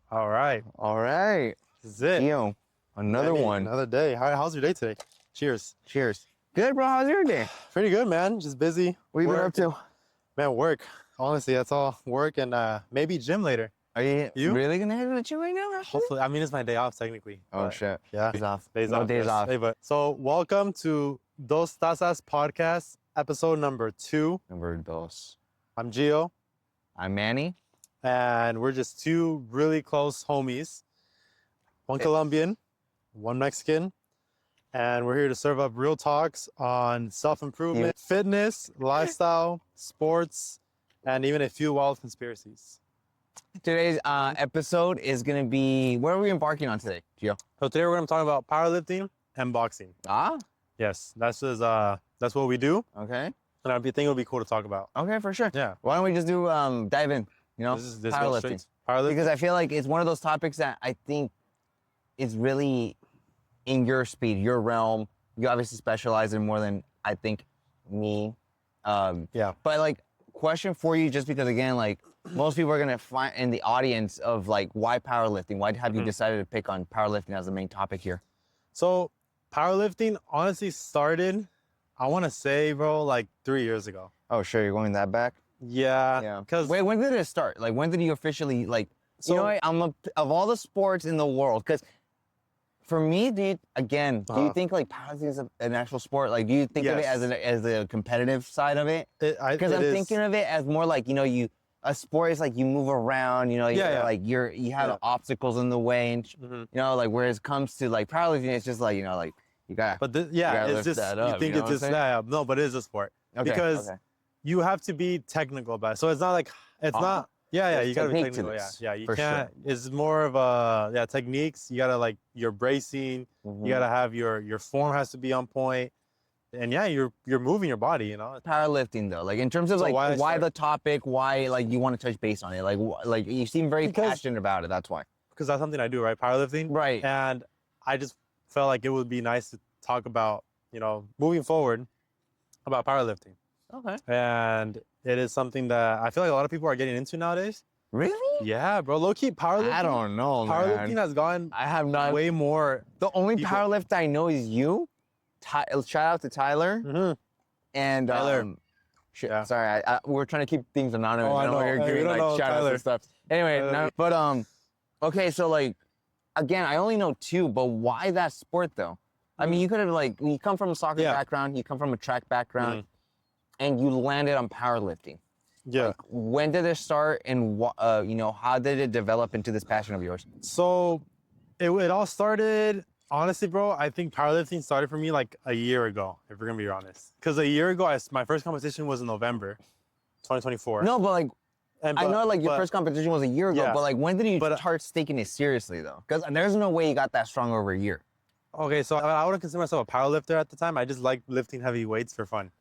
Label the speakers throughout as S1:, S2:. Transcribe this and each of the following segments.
S1: All right.
S2: All right.
S1: This is it.
S2: Yo, another one.
S1: Another day. How's your day today? Cheers.
S2: Cheers. Good, bro. How's your day?
S1: Pretty good, man. Just busy.
S2: What you been up to?
S1: Man, work. Honestly, that's all. Work and maybe gym later.
S2: Are you really going to head to the gym right now? Actually?
S1: Hopefully. I mean, it's my day off technically.
S2: Oh, shit.
S1: Yeah.
S2: Days off.
S1: Days
S2: no
S1: off.
S2: days
S1: yes.
S2: off.
S1: Hey, so welcome to Dos Tazas Podcast, episode number 2.
S2: Number dos.
S1: I'm Gio.
S2: I'm Manny.
S1: And we're just two really close homies. One Colombian, one Mexican. And we're here to serve up real talks on self-improvement, fitness, lifestyle, sports, and even a few wild conspiracies.
S2: Today's episode is going to be, what are we embarking on today, Gio?
S1: So today we're going to talk about powerlifting and boxing.
S2: Ah,
S1: Yes, that's what we do.
S2: okay.
S1: And I think it would be cool to talk about.
S2: Okay, for sure.
S1: Yeah.
S2: Why don't we just do, dive in,
S1: This goes
S2: powerlifting.
S1: straight to powerlifting.
S2: Because I feel like it's one of those topics that I think is really in your speed, your realm. You obviously specialize in more than I think me.
S1: Yeah.
S2: But like, question for you, just because again, like most people are gonna find in the audience of like, why powerlifting? Why have you decided to pick on powerlifting as the main topic here?
S1: So powerlifting honestly started, I want to say, bro, like 3 years ago.
S2: Oh, sure, you're going that back.
S1: Yeah. Because
S2: Wait, when did it start? Like, when did you officially like?
S1: So-
S2: you know what? Of all the sports in the world, because for me, do you think like powerlifting is an actual sport? Like, do you think of it
S1: Yes.
S2: as a competitive side of it? Because I'm thinking of it as more like, a sport is like you move around, like you have obstacles in the way, and like whereas it comes to like powerlifting, it's just like like you got.
S1: But
S2: gotta
S1: it's
S2: lift
S1: just
S2: that up,
S1: you think
S2: you know
S1: it's
S2: what I'm
S1: just no, but it is a sport because you have to be technical about it. So it's not like not. Yeah,
S2: There's
S1: you gotta be
S2: technique to
S1: technical.
S2: this,
S1: Yeah, you
S2: for
S1: can't. It's more of a techniques. You gotta like your bracing. You gotta have your form has to be on point, and you're moving your body.
S2: Powerlifting though, like in terms of
S1: So
S2: like
S1: why
S2: why the topic, why like you want to touch base on it, like you seem very
S1: Because-
S2: passionate about it. That's why.
S1: because that's something I do, right? Powerlifting.
S2: Right.
S1: And I just felt like it would be nice to talk about moving forward about powerlifting.
S2: Okay.
S1: And it is something that I feel like a lot of people are getting into nowadays.
S2: Really?
S1: Yeah, bro. Low key powerlifting.
S2: I don't know,
S1: Powerlifting
S2: man.
S1: has gone
S2: I have not.
S1: way more.
S2: The only
S1: people-
S2: powerlift I know is you. Shout out to Tyler.
S1: Mm-hmm.
S2: And
S1: Tyler.
S2: Shit,
S1: Yeah.
S2: sorry, we're trying to keep things anonymous.
S1: Oh, I know.
S2: We're
S1: Hey, we
S2: giving
S1: don't
S2: like
S1: know
S2: shout outs
S1: Tyler.
S2: and stuff. Anyway, okay, so like, again, I only know 2, but why that sport though? I mean, you could have like, you come from a soccer background, you come from a track background, and you landed on powerlifting.
S1: Yeah.
S2: Like, when did it start, and how did it develop into this passion of yours?
S1: So it all started, honestly, bro, I think powerlifting started for me like a year ago, if we're going to be honest. Because a year ago, my first competition was in November 2024.
S2: No, but like, I know like your
S1: but-
S2: first competition was a year ago,
S1: Yeah.
S2: but like when did you
S1: But-
S2: start taking it seriously though? Because there's no way you got that strong over a year.
S1: Okay, so I wouldn't consider myself a powerlifter at the time. I just liked lifting heavy weights for fun.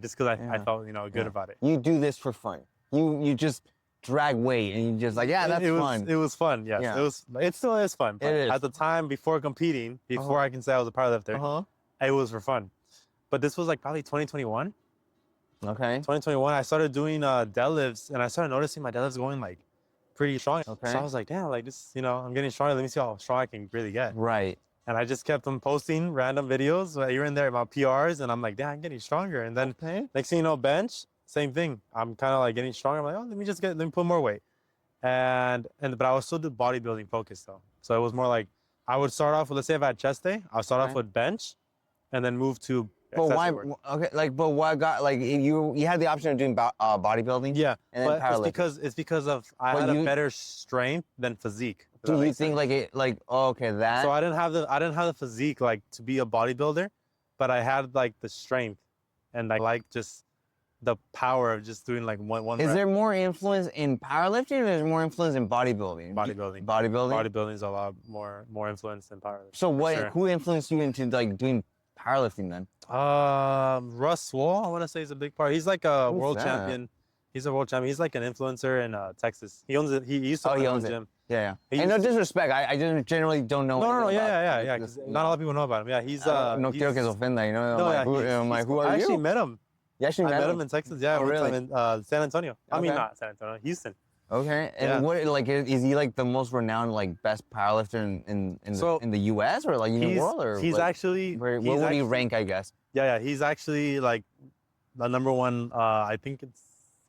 S1: Just because I felt, good about it.
S2: You do this for fun. You just drag weight and you just like, that's
S1: it was,
S2: fun.
S1: It was fun, yes.
S2: Yeah.
S1: It still is fun. But
S2: It is.
S1: At the time, before competing, before I can say I was a powerlifter, it was for fun. But this was like probably 2021.
S2: Okay.
S1: 2021, I started doing deadlifts, and I started noticing my deadlifts going like pretty strong.
S2: Okay.
S1: So I was like, damn, like this, I'm getting stronger. Let me see how strong I can really get.
S2: Right.
S1: And I just kept on posting random videos here and there about PRs, and I'm like, damn, I'm getting stronger. And then next thing you know, bench, same thing. I'm kind of like getting stronger. I'm like, oh, let me put more weight. But I would still do bodybuilding focus though. So it was more like I would start off with, let's say if I had chest day, I'll start off with bench, and then move to.
S2: But why?
S1: accessory work.
S2: Okay, like, but why got like you had the option of doing bodybuilding?
S1: Yeah,
S2: and then
S1: but
S2: powerlifting.
S1: it's because of I had a better strength than physique.
S2: Do you think like it like that?
S1: So I didn't have the physique like to be a bodybuilder, but I had like the strength, and like just the power of just doing like one.
S2: Is
S1: rep.
S2: there more influence in powerlifting, or is there more influence in bodybuilding?
S1: Bodybuilding.
S2: Bodybuilding
S1: Bodybuilding is a lot more influence than powerlifting.
S2: So what?
S1: Sure.
S2: Who influenced you into like doing powerlifting then?
S1: Russ Wall, I want to say, is a big part. He's like a
S2: Who's
S1: world
S2: that?
S1: champion. He's a world champion. He's like an influencer in Texas. He owns it. He used to own
S2: he owns
S1: a
S2: it.
S1: gym.
S2: Yeah.
S1: He
S2: And no
S1: used-
S2: disrespect, I just generally don't know.
S1: No.
S2: anything about
S1: Yeah.
S2: this.
S1: Not a lot of people know about him. Yeah, he's
S2: No
S1: he's-
S2: quiero que se ofenda,
S1: No, yeah,
S2: who are
S1: I actually
S2: you?
S1: met him.
S2: You actually
S1: I
S2: met
S1: met
S2: him?
S1: him in Texas. Yeah,
S2: Oh,
S1: one time
S2: really?
S1: in San Antonio. I mean,
S2: Okay.
S1: not San Antonio, Houston.
S2: Okay. And what like is he like the most renowned like best powerlifter in the US or like in the world or
S1: he's
S2: like,
S1: actually
S2: where would he rank, I guess?
S1: Yeah, he's actually like the number one. I think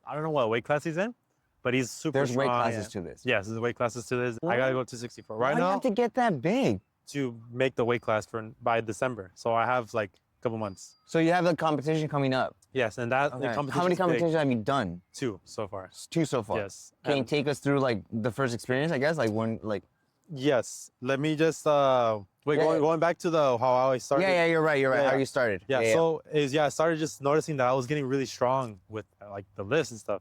S1: I don't know what weight class he's in, but he's super
S2: There's
S1: strong.
S2: weight classes to this.
S1: Yes, there's weight classes to this. I gotta go to 64 right
S2: now. Why do you
S1: now
S2: have to get that big?
S1: to make the weight class by December. So I have like a couple months.
S2: So you have the competition coming up.
S1: Yes, and that the competition.
S2: How many competitions have you done?
S1: 2 so far.
S2: 2 so far.
S1: Yes.
S2: Can you take us through like the first experience? I guess like when like.
S1: Yes. Let me just going back to how I started.
S2: Yeah, you're right.
S1: Yeah.
S2: How you started.
S1: Yeah. So I started just noticing that I was getting really strong with like the lifts and stuff.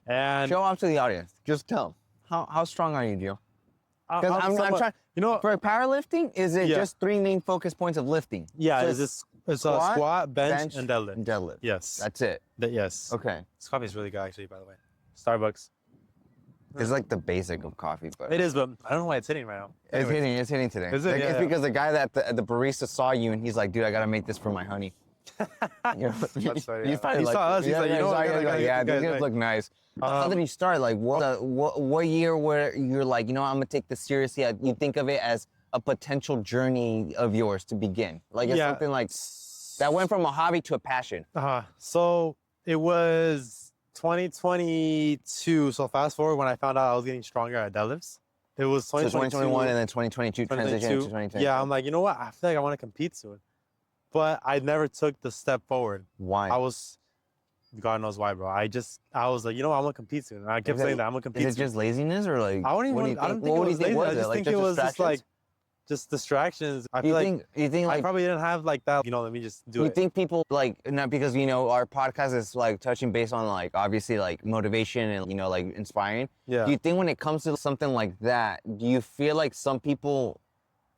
S1: And
S2: show off to the audience. Just tell them. How strong are you, Gio? Because I'm trying.
S1: You know,
S2: for powerlifting, is it just 3 main focus points of lifting?
S1: Yeah, so it's a squat, bench, and deadlift.
S2: Deadlift.
S1: Yes.
S2: That's it.
S1: Yes.
S2: Okay.
S1: This coffee is really good, actually. By the way, Starbucks.
S2: It's like the basic of coffee, but
S1: it is. But I don't know why it's hitting right now.
S2: It's hitting today.
S1: Is it?
S2: Like, it's because the guy that the barista saw you and he's like, dude, I gotta make this for my honey. You know,
S1: That's funny.
S2: He's probably like,
S1: saw us. He's like, you know,
S2: these guys look nice. How did you start? Like, what year where you're like, you know, I'm gonna take this seriously? You think of it as a potential journey of yours to begin, like it's something like that went from a hobby to a passion.
S1: So it was 2022. So fast forward when I found out I was getting stronger at deadlifts. It was
S2: 2021 and then 2022 transition to 2022.
S1: Yeah, I'm like, you know what? I feel like I want to compete soon. But I never took the step forward.
S2: Why?
S1: God knows why, bro. I was like, you know what? I'm gonna compete soon. And I kept saying that I'm gonna compete.
S2: Is it just laziness or like?
S1: I don't think it was lazy. I just think it was just like just distractions. I feel like
S2: you think like
S1: I probably didn't have like that. You know, let me just do it.
S2: You think people like not because you know our podcast is like touching base on like obviously like motivation and you know like inspiring.
S1: Yeah.
S2: Do you think when it comes to something like that, do you feel like some people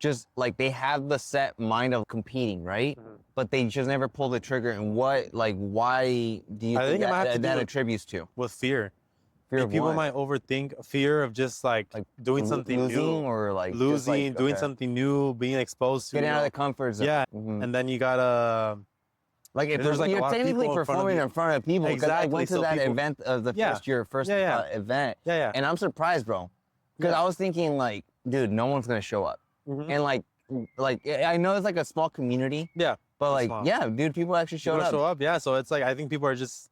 S2: just like they have the set mind of competing, right? Mm-hmm. But they just never pull the trigger. And why do you think that attributes to?
S1: With fear.
S2: Fear of
S1: people
S2: what?
S1: might overthink fear of just like doing something
S2: losing
S1: new
S2: or like
S1: losing, doing something new, being exposed to
S2: getting out of the comfort zone.
S1: Yeah, and then you gotta
S2: like if there's like you're technically performing in front of people. Because I went to that event of the first event.
S1: Yeah.
S2: And I'm surprised, bro, because I was thinking like, dude, no one's gonna show up. Mm-hmm. And like I know it's like a small community.
S1: Yeah.
S2: But like, dude, people actually showed up.
S1: Yeah. So it's like I think people are just,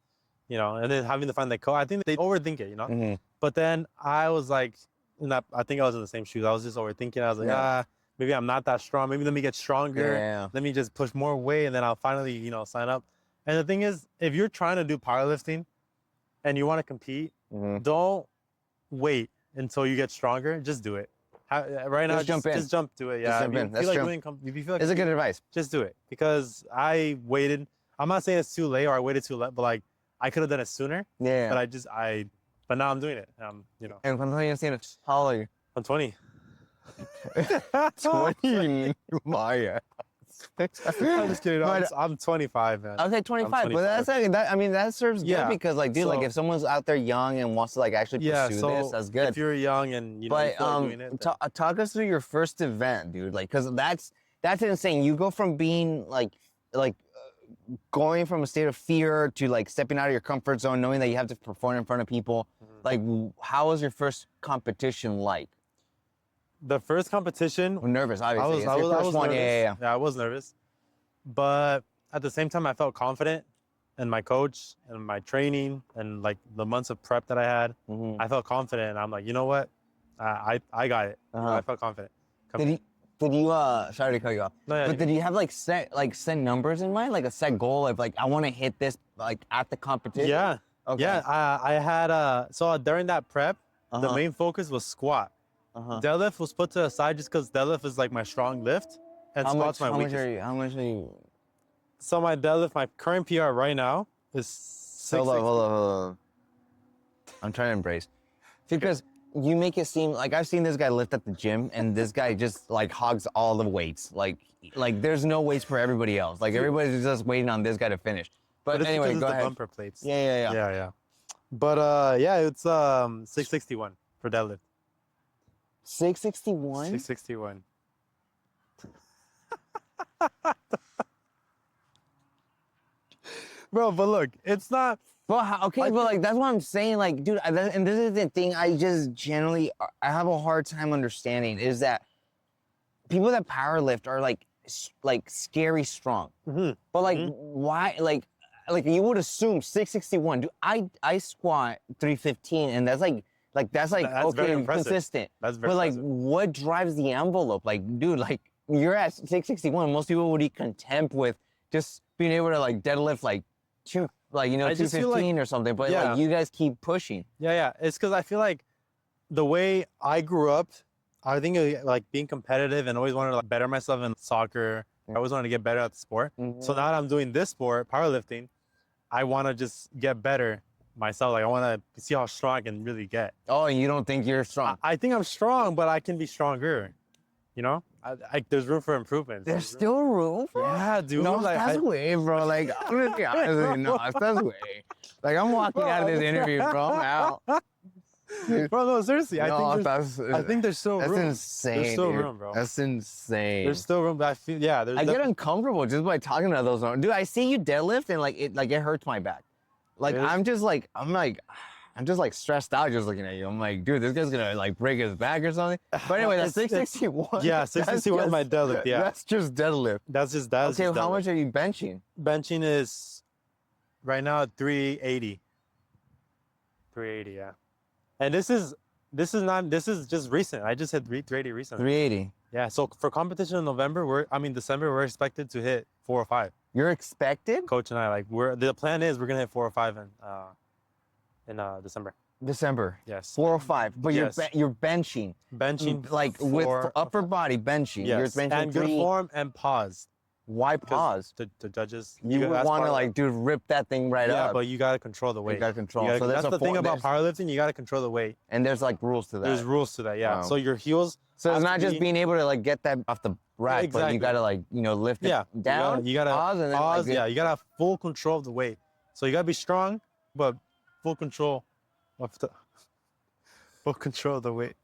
S1: you know, and then having to find the code. I think they overthink it, you know. Mm-hmm. But then I was like, I think I was in the same shoes. I was just overthinking. I was like, maybe I'm not that strong. Maybe let me get stronger.
S2: Yeah.
S1: Let me just push more weight, and then I'll finally, you know, sign up. And the thing is, if you're trying to do powerlifting, and you want to compete, don't wait until you get stronger. Just do it. Right now, just jump to it. Yeah,
S2: jump in. That's true.
S1: If you feel like
S2: it's a good advice.
S1: Just do it, because I waited. I'm not saying it's too late or I waited too late, but like I could have done it sooner.
S2: Yeah.
S1: But but now I'm doing it. You know.
S2: And how old are you?
S1: I'm 20.
S2: 20, Maya.
S1: I'm just kidding. I'm 25, man.
S2: I was like 25, but that serves good because like, dude, like if someone's out there young and wants to like actually pursue this, that's good.
S1: If you're young and you know, you feel like doing it,
S2: talk us through your first event, dude. Like, cause that's insane. You go from being like going from a state of fear to like stepping out of your comfort zone, knowing that you have to perform in front of people. Like, how was your first competition like?
S1: The first competition,
S2: I'm nervous, obviously.
S1: I was nervous.
S2: Yeah,
S1: I was nervous. But at the same time, I felt confident in my coach and my training and like the months of prep that I had. Mm-hmm. I felt confident. And I'm like, you know what? I got it. I felt confident.
S2: Did you sorry to cut you off. No, but did you have like set numbers in mind? Like a set goal of like, I want to hit this like at the competition?
S1: Yeah. Okay. Yeah. I had so during that prep, the main focus was squat. Deadlift was put to the side just because deadlift is like my strong lift, and squat's my weakest.
S2: How much are you?
S1: So my deadlift, my current PR right now is 660.
S2: Hold on. I'm trying to embrace, because you make it seem like I've seen this guy lift at the gym, and this guy just like hogs all the weights. Like there's no weights for everybody else. Like everybody's just waiting on this guy to finish. But anyway, go ahead.
S1: The bumper plates.
S2: Yeah.
S1: But it's 661 for deadlift.
S2: 661?
S1: 661. Bro, but look, it's not
S2: But okay, but like that's what I'm saying. Like, dude, and this is the thing. I just generally I have a hard time understanding is that people that powerlift are like scary strong. But like, why? Like you would assume 661. Dude, I squat 315, and that's that's okay, consistent.
S1: That's very
S2: But like,
S1: impressive.
S2: what drives the envelope? Like, dude, like you're at 661. Most people would be content with just being able to like deadlift like 215 or something. But like you guys keep pushing.
S1: Yeah. It's because I feel like the way I grew up, I think like being competitive and always wanted to like, better myself in soccer. I always wanted to get better at the sport. So now that I'm doing this sport, powerlifting, I want to just get better myself. Like I want to see how strong I can really get.
S2: Oh, and you don't think you're strong?
S1: I think I'm strong, but I can be stronger. You know, there's room for improvement.
S2: There's still room for
S1: Yeah, dude.
S2: No,
S1: like,
S2: that's way, bro. Like, I'm gonna be honest with you. No, that's way. Like, I'm walking out of this interview, bro. I'm out.
S1: Bro, no, seriously.
S2: No,
S1: I think there's still room.
S2: That's insane.
S1: There's still
S2: dude.
S1: room, bro.
S2: That's insane.
S1: There's still room, but I feel, yeah.
S2: I get uncomfortable just by talking to those. Dude, I see you deadlift and it hurts my back. Like,
S1: really?
S2: I'm just like stressed out just looking at you. I'm like, dude, this guy's gonna like break his back or something. But anyway, that's 661.
S1: Yeah, 661 is my deadlift. Yeah,
S2: that's just deadlift.
S1: That's
S2: Okay,
S1: just
S2: how
S1: deadlift.
S2: much are you benching?
S1: Benching is right now at 380. 380, yeah. And this is just recent. I just hit 380 recently.
S2: 380.
S1: Yeah. So for competition in November, December, we're expected to hit 4 or 5.
S2: You're expected?
S1: Coach and I, like, the plan is we're gonna hit 4 or 5 in December.
S2: December.
S1: Yes.
S2: 4 or 5. But
S1: Yes.
S2: you're benching.
S1: Benching
S2: Like with upper body benching.
S1: Yes.
S2: You're benching
S1: And good form and pause.
S2: Why pause?
S1: The judges.
S2: You would want to like, dude, rip that thing right up.
S1: Yeah, but you gotta control the weight.
S2: You gotta control.
S1: So that's the thing about powerlifting. You gotta control the weight.
S2: And there's like rules to that.
S1: There's rules to that. Yeah.
S2: Wow.
S1: So your heels.
S2: So it's not just being able to like get that off the rack, but you gotta like lift it down.
S1: You gotta
S2: pause and then
S1: pause.
S2: like,
S1: Yeah. You gotta have full control of the weight. So you gotta be strong, but full control of the weight.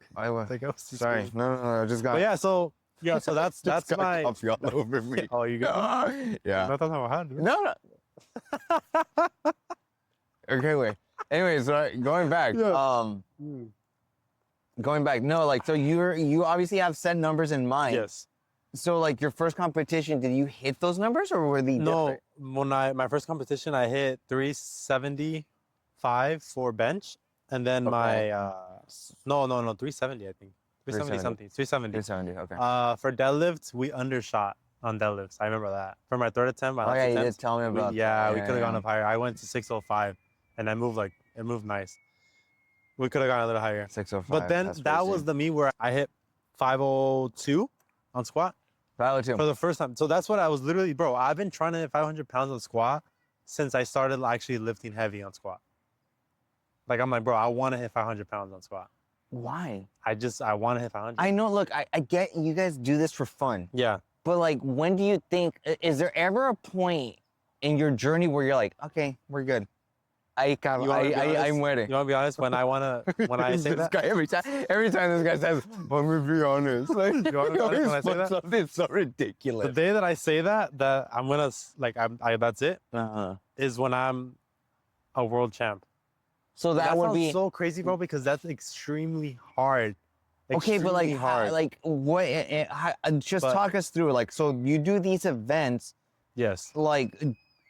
S2: Sorry. No. I just got.
S1: But yeah. So that's my.
S2: Coffee all over me.
S1: Oh, you got.
S2: Yeah.
S1: No, that's not what
S2: No. Okay, wait. Anyways, going back. Going back. No, like so you obviously have set numbers in mind.
S1: Yes.
S2: So like your first competition, did you hit those numbers or were they different?
S1: No, my first competition, I hit 375 for bench, and then my 370, I think 370 something, 370.
S2: 370. Okay.
S1: For deadlifts, we undershot on deadlifts. I remember that. For my third attempt,
S2: Oh yeah, you did tell me about.
S1: we could have gone up higher. I went to 605, and I moved it moved nice. We could have gone a little higher.
S2: 605.
S1: But then that was the me where I hit 502 on squat.
S2: 502.
S1: For the first time. So that's what I was literally, bro, I've been trying to hit 500 pounds on squat since I started actually lifting heavy on squat. Like, I'm like, bro, I want to hit 500 pounds on squat.
S2: Why?
S1: I want to hit 500.
S2: I know, look, I get you guys do this for fun.
S1: Yeah.
S2: But like, when do you think, is there ever a point in your journey where you're like, okay, we're good. I'm ready.
S1: You want to be honest? When I say that?
S2: Guy, every time this guy says, let me be honest. Like,
S1: You want to be honest when I say that?
S2: Something so ridiculous.
S1: The day that I say that I'm going to, like, that's it, is when I'm a world champ.
S2: So that would be
S1: so crazy, bro, because that's extremely hard.
S2: Okay, but like,
S1: hard.
S2: Talk us through. Like, so you do these events.
S1: Yes.
S2: Like,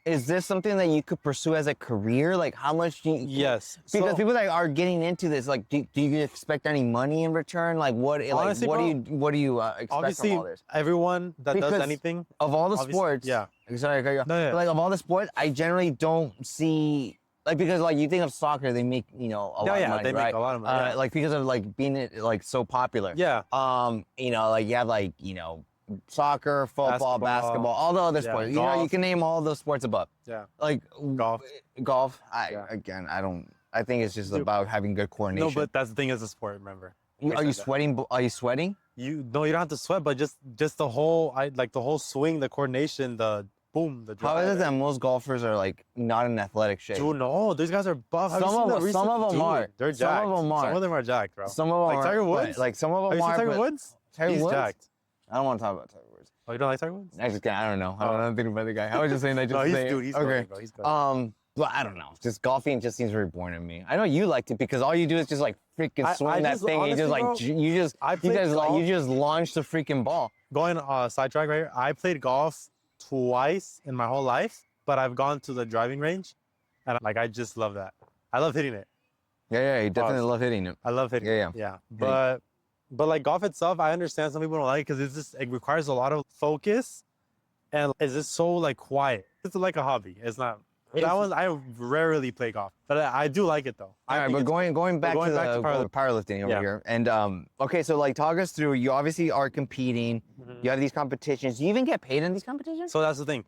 S2: is this something that you could pursue as a career? Like, how much do you?
S1: Yes.
S2: Because people that are getting into this, like, do you expect any money in return? Like,
S1: Honestly,
S2: what do you expect
S1: obviously,
S2: from all this?
S1: everyone that does anything
S2: of all the sports,
S1: yeah.
S2: Sorry, no,
S1: yeah.
S2: Like of all the sports, I generally don't see. Like, because like you think of soccer, they make a lot of money,
S1: they
S2: right?
S1: make a lot of money.
S2: Like because of like being like so popular.
S1: Yeah.
S2: Like you have like soccer, football, basketball, all the other sports.
S1: Golf.
S2: You can name all those sports above.
S1: Yeah.
S2: Like
S1: Golf.
S2: I think it's just about having good coordination.
S1: No, but that's the thing as a sport. Remember.
S2: Are you sweating? Are you sweating?
S1: You don't have to sweat, but just the whole the whole swing, the coordination, the boom, the drive.
S2: How is it that most golfers are like not in athletic shape?
S1: Dude, no, these guys are buff.
S2: Some of them are.
S1: They're jacked.
S2: Some of them are.
S1: Some of them are jacked, bro.
S2: Some of them
S1: like
S2: are.
S1: Tiger Woods.
S2: Like some of them
S1: are.
S2: Have you seen
S1: Tiger Woods?
S2: He's
S1: jacked.
S2: I don't want to talk about Tiger Woods.
S1: Oh, you don't like Tiger Woods?
S2: I don't know. I don't know anything about the guy. I was just saying that.
S1: No, he's good. He's
S2: okay.
S1: good, bro. He's good.
S2: But I don't know. Just golfing just seems very boring to me. I know you liked it because all you do is just like freaking swing that thing. Honestly, you just you just launch the freaking ball.
S1: Going sidetrack right here. I played golf twice in my whole life, but I've gone to the driving range, and like I just love that. I love hitting it.
S2: Yeah, you definitely love hitting it.
S1: I love hitting it. Yeah. But like golf itself, I understand some people don't like it because it requires a lot of focus, and it's just so like quiet. It's like a hobby. It's not. That one, I rarely play golf, but I do like it though.
S2: All right, but going back to powerlifting over here, and okay, so like talk us through. You obviously are competing. You have these competitions. Do you even get paid in these competitions?
S1: So that's the thing.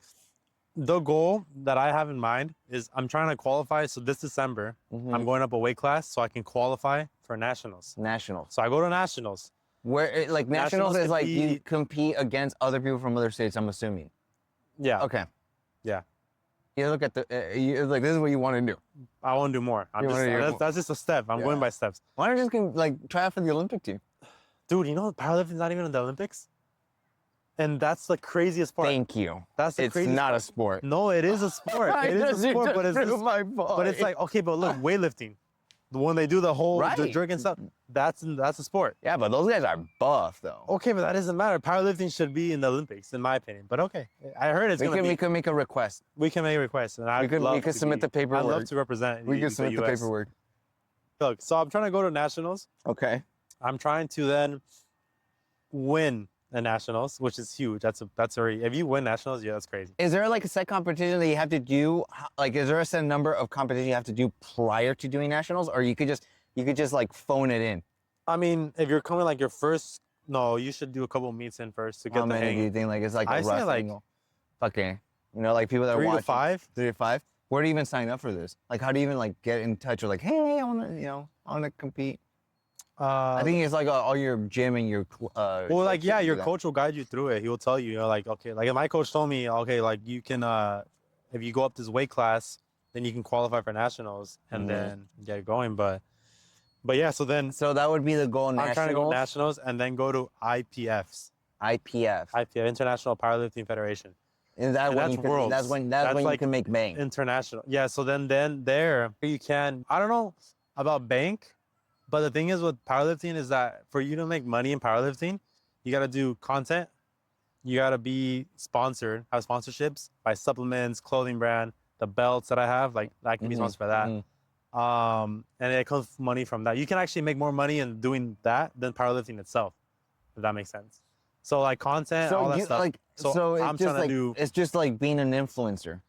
S1: The goal that I have in mind is I'm trying to qualify. So this December, I'm going up a weight class so I can qualify for nationals.
S2: Nationals.
S1: So I go to nationals.
S2: Where like nationals is like you compete against other people from other states. I'm assuming.
S1: Yeah.
S2: Okay.
S1: Yeah.
S2: You look at the, like, this is what you want to do.
S1: I want to do more. That's just a step. I'm going by steps.
S2: Why don't you just like try out for the Olympic team?
S1: Dude, you know powerlifting's not even in the Olympics? And that's the craziest part.
S2: Thank you.
S1: That's the craziest
S2: not
S1: part.
S2: a sport.
S1: No, it is a sport. It is a sport, but it's like, okay, but look, weightlifting. When they do the whole the jerk and stuff, that's a sport.
S2: Yeah, but those guys are buff though.
S1: Okay, but that doesn't matter. Powerlifting should be in the Olympics, in my opinion. But okay, I heard it's
S2: we can make a request.
S1: We can make a request, and
S2: we could submit the paperwork.
S1: I'd love to represent.
S2: We can submit the paperwork.
S1: Look, so I'm trying to go to nationals.
S2: Okay.
S1: I'm trying to then win the nationals, which is huge. That's already, if you win nationals, yeah, that's crazy.
S2: Is there like a set competition that you have to do? Like, is there a set number of competitions you have to do prior to doing nationals, or you could just like phone it in?
S1: I mean, if you're coming like your first, no, you should do a couple meets in first to get the hang. How many
S2: do you think like it's like a
S1: I
S2: rough
S1: say like,
S2: angle? Okay, you know, like people that are watching.
S1: 3 to 5.
S2: Where do you even sign up for this? Like, how do you even like get in touch with like, hey, I want to compete? I think it's like all your gym and your.
S1: Well, like your coach will guide you through it. He will tell you, like, okay, like my coach told me, okay, like you can, if you go up this weight class, then you can qualify for nationals and then get going. But yeah, so
S2: that would be the goal.
S1: I'm trying to go nationals and then go to IPFs.
S2: IPF,
S1: International Powerlifting Federation.
S2: And that's when you can make bank.
S1: International. Yeah. So then there you can. I don't know about bank. But the thing is with powerlifting is that for you to make money in powerlifting, you got to do content. You got to be sponsored, have sponsorships by supplements, clothing brand, the belts that I have, like I can be sponsored by that. And it comes money from that. You can actually make more money in doing that than powerlifting itself, if that makes sense. So like content, all that stuff. I'm trying to do.
S2: It's just like being an influencer.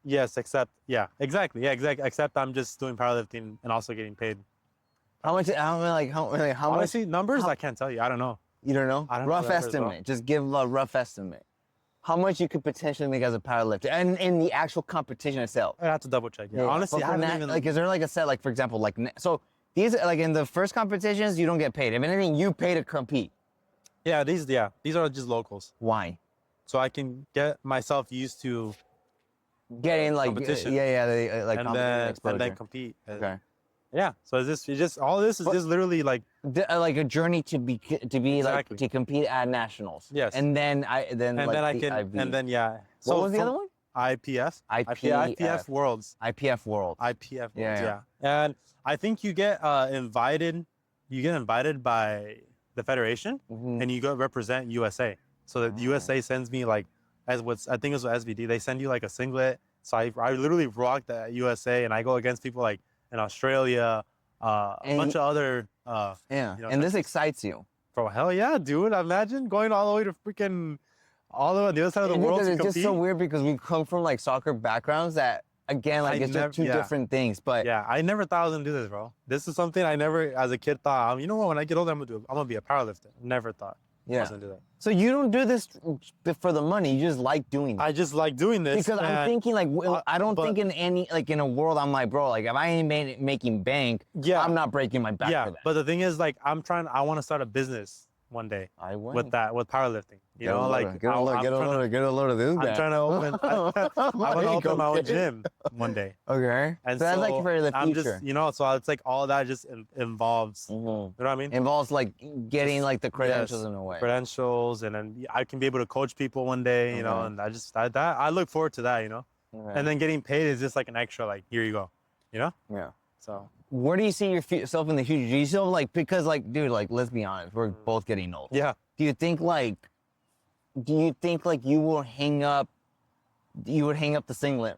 S1: Yes, except except I'm just doing powerlifting and also getting paid.
S2: How much?
S1: Honestly, numbers I can't tell you. I don't know.
S2: You don't know?
S1: I don't
S2: rough
S1: know
S2: estimate. Just give a rough estimate. How much you could potentially make as a powerlifter, and in the actual competition itself.
S1: I have to double check. Yeah. Honestly, I don't even.
S2: Like, is there like a set? Like, for example, like so these like in the first competitions, you don't get paid. If anything, you pay to compete.
S1: Yeah, these are just locals.
S2: Why?
S1: So I can get myself used to
S2: getting like
S1: competition.
S2: Like
S1: and then compete.
S2: Okay.
S1: Yeah, so all this is just literally like
S2: a journey to like to compete at nationals.
S1: Yes.
S2: And then
S1: yeah.
S2: So what was the other one?
S1: IPF. IPF Worlds.
S2: IPF World.
S1: IPF Worlds. Yeah. And I think you get invited. You get invited by the federation, and you go represent USA. So the USA sends me like I think it was SVD. They send you like a singlet. So I literally rock the USA, and I go against people like. In Australia, a bunch of other.
S2: And this excites you.
S1: Bro, hell yeah, dude! Imagine going all the way to freaking all the way on the other side of the world to compete.
S2: It's just so weird because we come from like soccer backgrounds that again, like it's just two different things. But
S1: yeah, I never thought I was gonna do this, bro. This is something I never, as a kid, thought. You know what? When I get older, I'm gonna be a powerlifter. Never thought. I was gonna do that.
S2: So you don't do this for the money. You just like doing it.
S1: I just like doing this.
S2: Because I'm thinking like, I don't think in any, like in a world I'm like, bro, like if I ain't making bank, I'm not breaking my back for that.
S1: But the thing is like, I want to start a business one day. With powerlifting. You know, like
S2: get a load of this guy.
S1: I'm trying to open. I want to open my own gym one day.
S2: Okay.
S1: And
S2: so that's like for the future.
S1: So it's like all that just involves. You know what I mean?
S2: Involves like getting like the credentials in a way.
S1: Credentials, and then I can be able to coach people one day. You know, and I look forward to that. You know. and then getting paid is just like an extra, like, here you go, you know?
S2: Yeah.
S1: So.
S2: Where do you see yourself in the future? Do you still like, because like, dude, like, let's be honest, we're both getting old.
S1: Yeah.
S2: Do you think like you would hang up the singlet?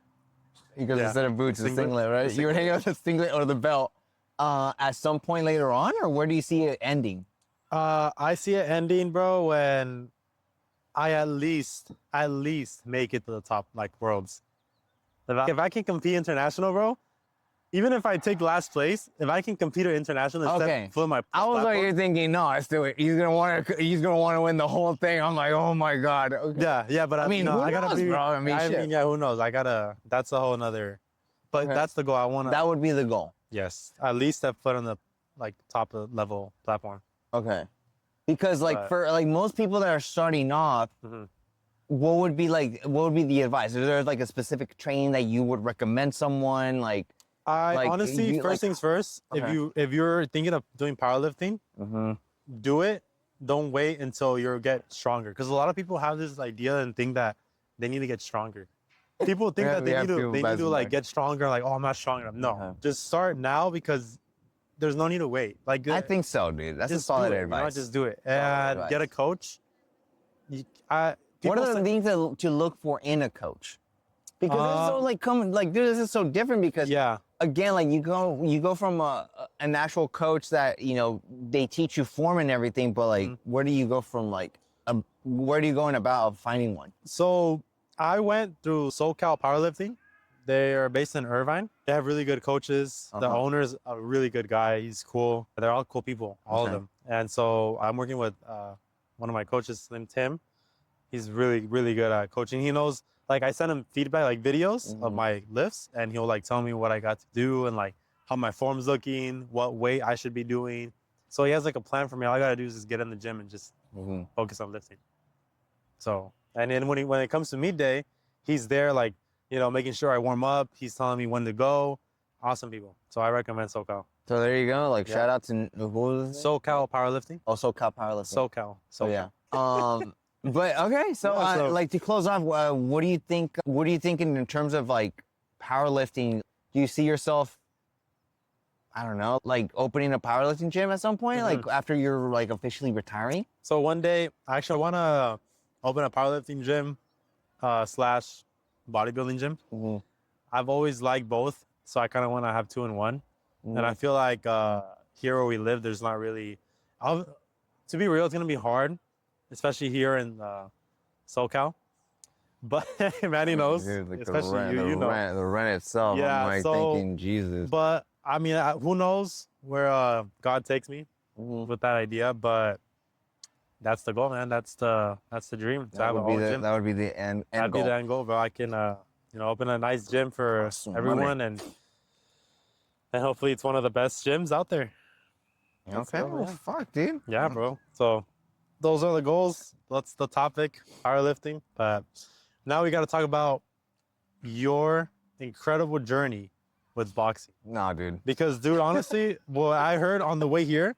S2: Because instead of boots, the singlet, right? You would hang up the singlet or the belt at some point later on, or where do you see it ending?
S1: I see it ending, bro, when I at least make it to the top, like, worlds. If I can compete international, bro, even if I take last place, if I can compete at international and step foot my
S2: I was like, you're thinking, no, let's do it. He's gonna want to win the whole thing. I'm like, oh my god. Okay.
S1: Yeah, but I mean,
S2: who
S1: I gotta
S2: knows,
S1: be,
S2: bro? I mean,
S1: yeah, who knows? That's a whole nother. But that's the goal. I wanna.
S2: That would be the goal.
S1: Yes, at least step foot on the like top level platform.
S2: Okay. Because like for like most people that are starting off, what would be the advice? Is there like a specific training that you would recommend someone like?
S1: Honestly, first things first. If you're thinking of doing powerlifting, do it. Don't wait until you get stronger. Because a lot of people have this idea and think that they need to get stronger. People think that they need to like get stronger. Like, oh, I'm not strong enough. No, just start now because there's no need to wait. Like,
S2: I think so, dude. That's a solid advice.
S1: You know, just do it and get a coach.
S2: What are the things to look for in a coach? Because this is so dude, this is so different because again, like you go from an actual coach that, you know, they teach you form and everything, but like where do you go from where do you go about finding one?
S1: So I went through SoCal Powerlifting. They are based in Irvine. They have really good coaches. The owner's a really good guy. He's cool. They're all cool people, all of them. And so I'm working with one of my coaches named Tim. He's really, really good at coaching. He knows, like, I send him feedback, like videos of my lifts, and he'll like tell me what I got to do and like how my form's looking, what weight I should be doing. So he has like a plan for me. All I gotta do is just get in the gym and just focus on lifting. So, and then when it comes to meet day, he's there, like, you know, making sure I warm up. He's telling me when to go. Awesome people. So I recommend SoCal.
S2: So there you go. Like shout out to who was it?
S1: SoCal Powerlifting.
S2: Oh, SoCal Powerlifting.
S1: SoCal.
S2: So yeah. But okay, so like to close off, what do you think? What are you thinking in terms of like powerlifting? Do you see yourself, I don't know, like opening a powerlifting gym at some point, like after you're like officially retiring?
S1: So one day, actually, I want to open a powerlifting gym / bodybuilding gym. I've always liked both, so I kind of want to have 2 in 1. And I feel like here where we live, there's not really. To be real, it's gonna be hard, especially here in SoCal. But Manny knows,
S2: dude, like
S1: especially
S2: the rent itself.
S1: Yeah,
S2: I'm like thinking, Jesus.
S1: But I mean, who knows where God takes me with that idea? But that's the goal, man. That's the dream.
S2: That would be the end goal.
S1: That'd be the end goal, bro. I can you know, open a nice gym for everyone, and hopefully it's one of the best gyms out there.
S2: Okay, well, fuck, dude.
S1: Yeah, bro. So those are the goals. That's the topic, powerlifting. But now we got to talk about your incredible journey with boxing.
S2: Nah, dude.
S1: Because, dude, honestly, what I heard on the way here,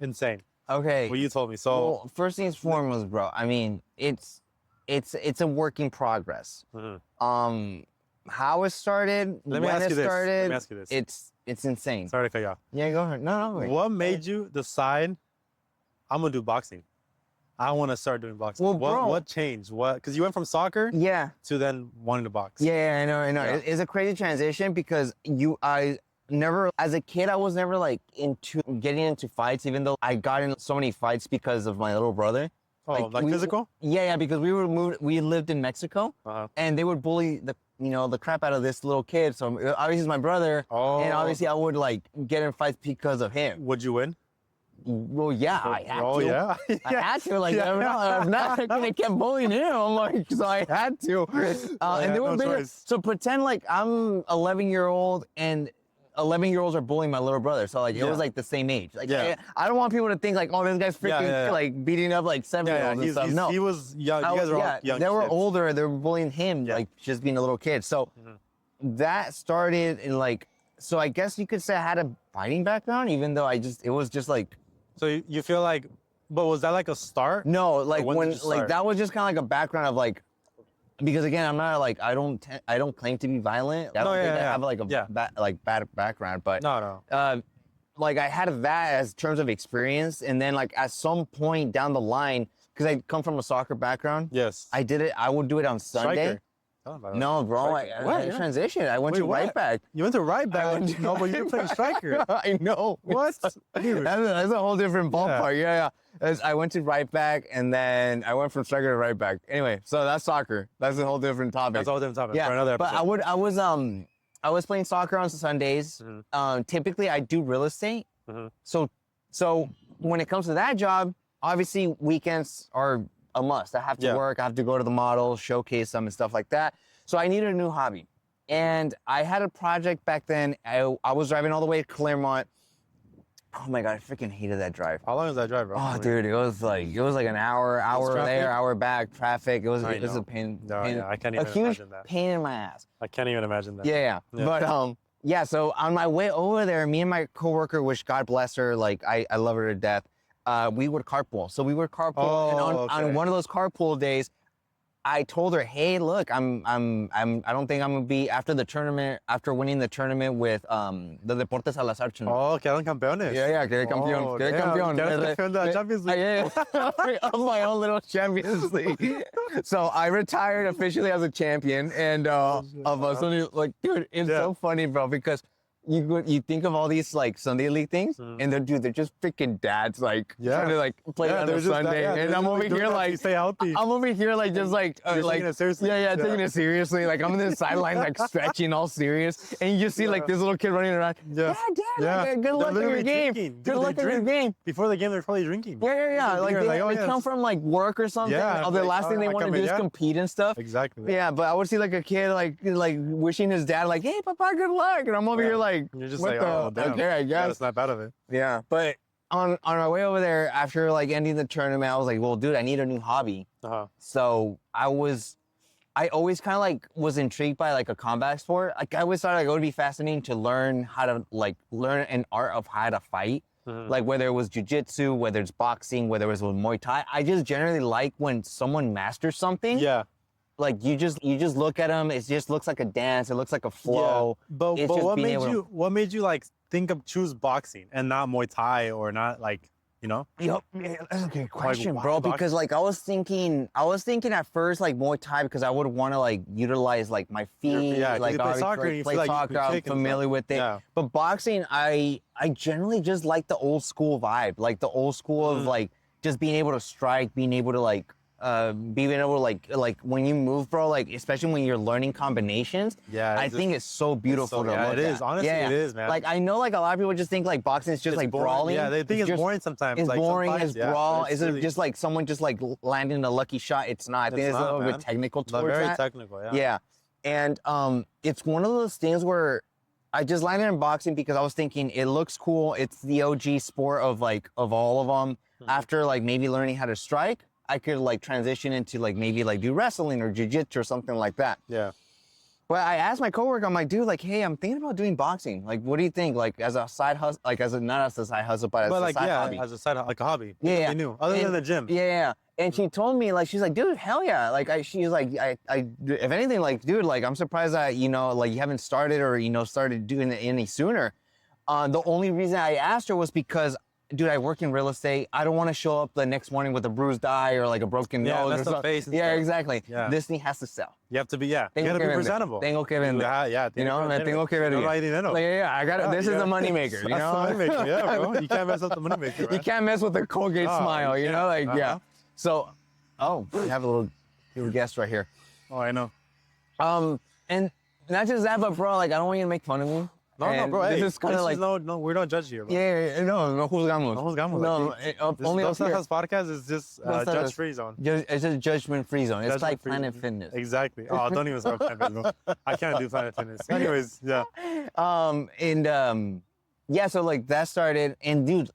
S1: insane.
S2: Okay.
S1: What you told me. So,
S2: well, first things foremost, bro. I mean, it's a work in progress. How it started,
S1: Let me ask you
S2: this. It's insane.
S1: Sorry to cut you off.
S2: Yeah, go ahead. No, wait.
S1: What made you decide I'm gonna do boxing? I want to start doing boxing.
S2: Well, bro,
S1: what changed? Because you went from soccer to then wanting to box.
S2: Yeah, I know. Yeah. It's a crazy transition because I never, as a kid, I was never like into getting into fights, even though I got in so many fights because of my little brother.
S1: Oh, like physical?
S2: Yeah, because we lived in Mexico, and they would bully the crap out of this little kid. So obviously he's my brother, and obviously I would like get in fights because of him.
S1: Would you win?
S2: Well, yeah, I had to.
S1: Oh, yeah?
S2: I had to. Like, I'm not gonna keep bullying him. I'm like, so I had to. And they were bigger. So pretend like I'm 11-year-old and 11-year-olds are bullying my little brother. So like it was like the same age. Like I don't want people to think like, oh, this guy's freaking like beating up like 7-year-olds and stuff. No,
S1: he was young. You guys were all young.
S2: They were older. They were bullying him like just being a little kid. So that started in like. So I guess you could say I had a fighting background, even though it was just like.
S1: So you feel like, but was that like a start?
S2: No, like when like that was just kind of like a background of like because again, I'm not like I don't claim to be violent. I don't think I have like a bad background, but like I had that as terms of experience, and then like at some point down the line, because I come from a soccer background.
S1: Yes.
S2: I did it. I would do it on Sunday. No, bro. I transitioned. I went to right back.
S1: You went to right back? No, but you're playing striker.
S2: I know.
S1: What?
S2: That's a whole different ballpark. Yeah. I went to right back, and then I went from striker to right back. Anyway, so that's soccer. That's a whole different topic.
S1: That's a whole different topic for another episode.
S2: But I was playing soccer on Sundays. Typically, I do real estate. So when it comes to that job, obviously weekends are a must. I have to work. I have to go to the models, showcase them, and stuff like that. So I needed a new hobby, and I had a project back then. I was driving all the way to Claremont. Oh my God, I freaking hated that drive.
S1: How long was that drive, bro?
S2: Oh, dude, it was like an hour there, hour back, traffic. It was a pain.
S1: I can't even imagine that.
S2: A huge pain in my ass.
S1: I can't even imagine that.
S2: Yeah. But so on my way over there, me and my coworker, which God bless her, like I love her to death. We would carpool. So we would carpool, and on one of those carpool days, I told her, "Hey, look, I don't think I'm gonna be after the tournament. After winning the tournament with the Deportes Salazar.
S1: Oh, quedaron campeones.
S2: Yeah, quedé campeón. Quedé campeón.
S1: Quedaste campeón de la Champions League.
S2: Yeah, of my own little Champions League. So I retired officially as a champion, and of us only like, dude, it's so funny, bro, because you think of all these like Sunday league things, and they're just freaking dads like trying to like play on a Sunday, and I'm over here like
S1: stay healthy.
S2: I'm over here like just like
S1: taking it seriously.
S2: Taking it seriously. Like I'm in the sidelines like stretching all serious, and you see like this little kid running around. Dad, good luck in your game. Good luck in your game.
S1: Before the game, they're probably drinking.
S2: Yeah. Like they come from like work or something.
S1: Yeah.
S2: The last thing they want to do is compete and stuff.
S1: Exactly.
S2: Yeah, but I would see like a kid like wishing his dad like, "Hey, Papa, good luck," and I'm over here like.
S1: You're just like, oh, damn.
S2: Okay, I guess.
S1: Gotta snap out of it.
S2: Yeah, but on our way over there, after like ending the tournament, I was like, well, dude, I need a new hobby. So I always kind of like was intrigued by like a combat sport. Like I always thought like it would be fascinating to learn how to like learn an art of how to fight. Like whether it was jiu-jitsu, whether it's boxing, whether it was Muay Thai. I just generally like when someone masters something.
S1: Yeah.
S2: Like you just look at them, it just looks like a dance, it looks like a flow.
S1: Yeah. But what made you like think of choose boxing and not Muay Thai or not like, you know?
S2: Yep. Yeah, that's a good question, like, bro. Because like I was thinking at first like Muay Thai because I would want to like utilize like my feet.
S1: Like
S2: you
S1: play soccer,
S2: like, play soccer, I'm familiar with it. Yeah. But boxing, I generally just like the old school vibe, like the old school of like just being able to strike, being able to like being able to like when you move, bro, like especially when you're learning combinations. I think it's so beautiful to look at.
S1: It is, honestly, it is, man.
S2: Like I know like a lot of people just think like boxing is just like
S1: boring.
S2: brawling.
S1: Yeah, they think it's boring sometimes.
S2: It's
S1: like,
S2: boring, it's brawl. Is it
S1: really
S2: just like someone just like landing a lucky shot? It's not. I think it's a little bit technical towards that.
S1: Very technical,
S2: yeah. And it's one of those things where I just landed in boxing because I was thinking it looks cool. It's the OG sport of like of all of them. After like maybe learning how to strike, I could like transition into like maybe like do wrestling or jiu-jitsu or something like that.
S1: Yeah.
S2: But I asked my coworker, I'm like, dude, like, hey, I'm thinking about doing boxing. Like, what do you think? Like, as a side hustle, like as a not as a side hustle, but as a side hobby.
S1: As a side like a hobby.
S2: Yeah.
S1: New, other than the gym.
S2: Yeah. And she told me like she's like, dude, hell yeah. Like she's like, I if anything, like, dude, like I'm surprised that you know like you haven't started or you know started doing it any sooner. The only reason I asked her was because. Dude, I work in real estate. I don't want to show up the next morning with a bruised eye or like a broken nose or something.
S1: Face and
S2: stuff.
S1: Stuff.
S2: Exactly. Yeah. This thing has to sell.
S1: You have to be, you gotta be presentable.
S2: Tengo que vender.
S1: Yeah.
S2: You know, tengo que vender. I got it. This is the moneymaker, you know?
S1: That's the moneymaker, yeah, bro. You can't mess up the moneymaker, right?
S2: You can't mess with the Colgate smile, you know? Like, yeah. So, we have a little guest right here.
S1: Oh, I know.
S2: And not just that, but bro, like, I don't want you to make fun of me.
S1: No, bro.
S2: This is kind of like
S1: no, we don't judge here, bro.
S2: Yeah, no juzgamos.
S1: No juzgamos.
S2: No, only
S1: Dos Cejas podcast is just judge-free zone.
S2: It's a judgment-free zone. It's like Planet Fitness.
S1: Exactly. Oh, don't even start Planet Fitness. I can't do Planet Fitness. Anyways, yeah.
S2: So like that started, and dude,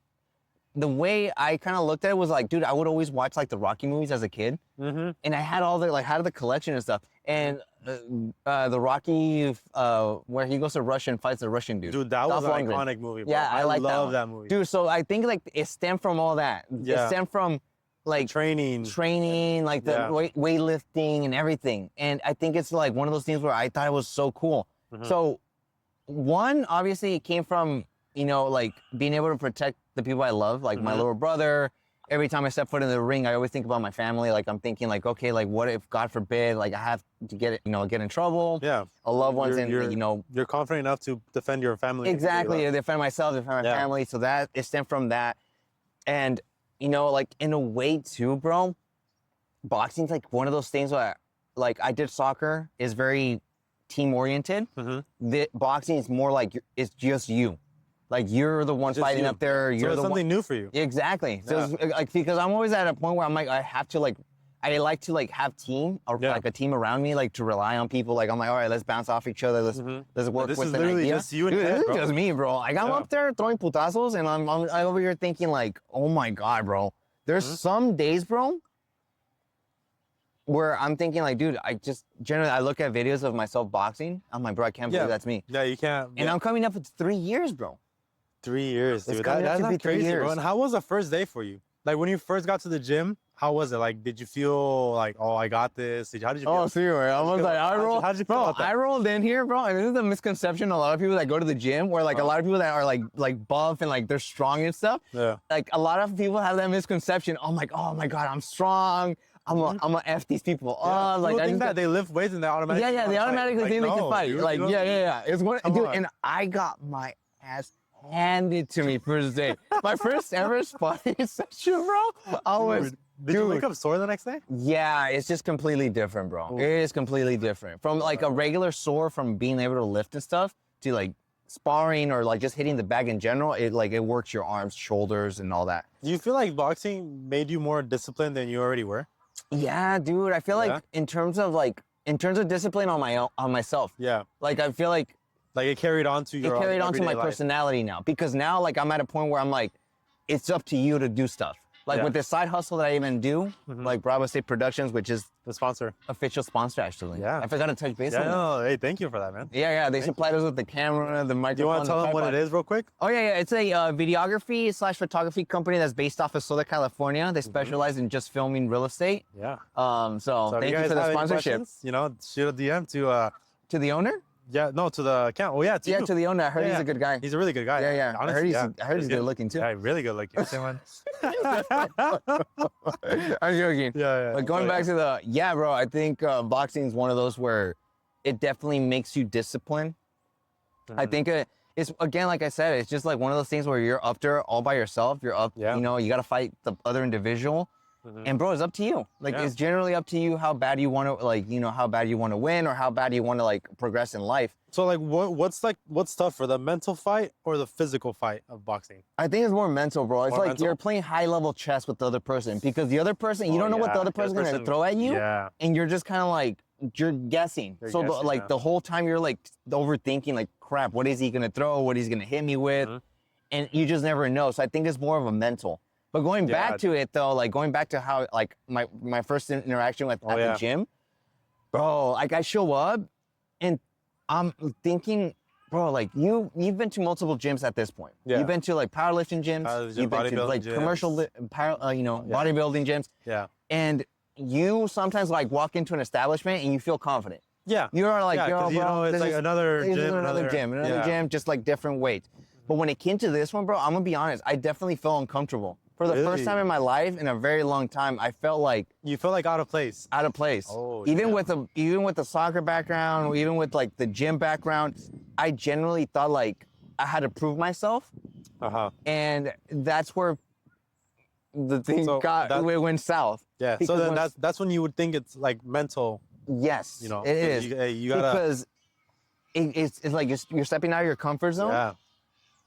S2: the way I kind of looked at it was like, dude, I would always watch like the Rocky movies as a kid, and I had all the had the collection and stuff, and the Rocky where he goes to Russia and fights the Russian dude.
S1: Dude, that was an iconic movie, bro.
S2: Yeah, I like
S1: love that movie.
S2: Dude, so I think like it stemmed from all that.
S1: Yeah.
S2: It stemmed from like
S1: training,
S2: like the weightlifting and everything. And I think it's like one of those things where I thought it was so cool. So one, obviously it came from, you know, like being able to protect the people I love, like my little brother. Every time I step foot in the ring, I always think about my family. Like I'm thinking like, okay, like what if God forbid, like I have to get in trouble.
S1: Yeah.
S2: A loved one's you know.
S1: You're confident enough to defend your family.
S2: Exactly, to defend myself, defend my family. So that, it stemmed from that. And, you know, like in a way too, bro, boxing's like one of those things where, like I did soccer, is very team oriented. The boxing is more like, it's just you. Like you're the one fighting up there. You're
S1: it's something new for you.
S2: Exactly. So it's, like, because I'm always at a point where I'm like, I have to like, I like to like have team or like a team around me, like to rely on people. Like I'm like, all right, let's bounce off each other. Let's work with an idea. This is literally just you and
S1: Dude,
S2: this is just me, bro. Like I'm up there throwing putazos, and I'm over here thinking like, oh my God, bro. There's some days, bro, where I'm thinking like, dude, I just generally I look at videos of myself boxing. I'm like, bro, I can't believe that's me.
S1: Yeah, you can't.
S2: And I'm coming up with 3 years, bro.
S1: 3 years, dude. That's not crazy, bro. And how was the first day for you? Like when you first got to the gym, how was it? Like, did you feel like, oh, I got this? How did you feel?
S2: Oh, seriously. I was like,
S1: how'd you feel about that?
S2: I rolled in here, bro, and this is a misconception. A lot of people that go to the gym, where like a lot of people that are like buff and like they're strong and stuff. Yeah. Like a lot of people have that misconception. Oh my God, I'm strong. I'm gonna F these people.
S1: Yeah. Like I think that they lift weights and they automatically.
S2: Yeah, they automatically think they can fight.
S1: Dude,
S2: like yeah. It's one, dude, and I got my ass handed to me first day. My first ever sparring session, bro. I was.
S1: Did you wake up sore the next day?
S2: Yeah, it's just completely different, bro. Ooh. It is completely different. From like a regular sore from being able to lift and stuff to like sparring or like just hitting the bag in general, it works your arms, shoulders, and all that.
S1: Do you feel like boxing made you more disciplined than you already were?
S2: Yeah, dude. I feel like in terms of discipline on myself. Yeah. Like I feel like
S1: it carried on to your
S2: my
S1: life.
S2: Personality now, because now like I'm at a point where I'm like, it's up to you to do stuff. Like with this side hustle that I even do, like Bravo State Productions, which is
S1: the sponsor,
S2: official sponsor actually. Yeah. I forgot to touch base on that.
S1: No, hey, thank you for that, man.
S2: Yeah. They supplied us with the camera, the microphone.
S1: Do you want to tell them what it is real quick?
S2: Oh yeah. It's a videography/photography company that's based off of Southern California. They specialize in just filming real estate. Yeah. So thank you for the sponsorship.
S1: Shoot a DM
S2: to the owner.
S1: Yeah, no, to the account. Oh, yeah, to you.
S2: To the owner. I heard he's a good guy.
S1: He's a really good guy.
S2: Yeah. Honestly, I heard he's good looking too.
S1: Yeah, really good looking.
S2: I'm joking.
S1: Yeah.
S2: But going back to bro, I think boxing is one of those where it definitely makes you disciplined. I think it's, again, like I said, it's just like one of those things where you're up there all by yourself. You're up, you got to fight the other individual. And bro, it's up to you. Like it's generally up to you how bad you want to how bad you want to win or how bad you want to like progress in life.
S1: So like what's tougher, the mental fight or the physical fight of boxing?
S2: I think it's more mental, bro. It's like you're playing high level chess with the other person, because the other person, you don't know what the other person's going to throw at you. Yeah. And you're just kind of like, you're guessing. The whole time you're like overthinking, like, crap, what is he going to throw? What is he going to hit me with? And you just never know. So I think it's more of a mental. But going back to it though, like going back to how like my first interaction with at the gym, bro, like I show up and I'm thinking, bro, like you've been to multiple gyms at this point. Yeah. You've been to like powerlifting gyms, you've been to like gyms. Commercial bodybuilding gyms. Yeah. And you sometimes like walk into an establishment and you feel confident. Yeah. You're like, bro,
S1: it's like another
S2: gym, just like different weights. But when it came to this one, bro, I'm gonna be honest, I definitely felt uncomfortable. For the first time in my life, in a very long time, I felt like...
S1: You felt like out of place?
S2: Out of place. Oh, even with the soccer background, or even with like the gym background, I generally thought like I had to prove myself. And that's where the thing went south.
S1: Yeah, so then that's when you would think it's like mental.
S2: Yes, it is.
S1: You gotta...
S2: Because it's like you're stepping out of your comfort zone. Yeah.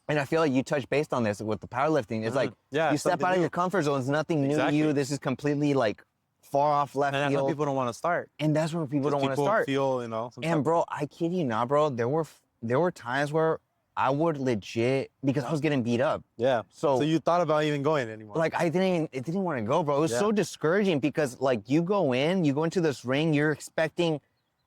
S2: And I feel like you touched based on this with the powerlifting. It's like you step out of your comfort zone. It's nothing new to you. This is completely like far off left field.
S1: And that's where people don't want to start.
S2: And that's where people don't want to start.
S1: Feel,
S2: and bro, I kid you not, bro. There were times where I would legit, because I was getting beat up.
S1: Yeah. So you thought about even going anymore?
S2: Like I didn't want to go, bro. It was so discouraging, because like you go into this ring, you're expecting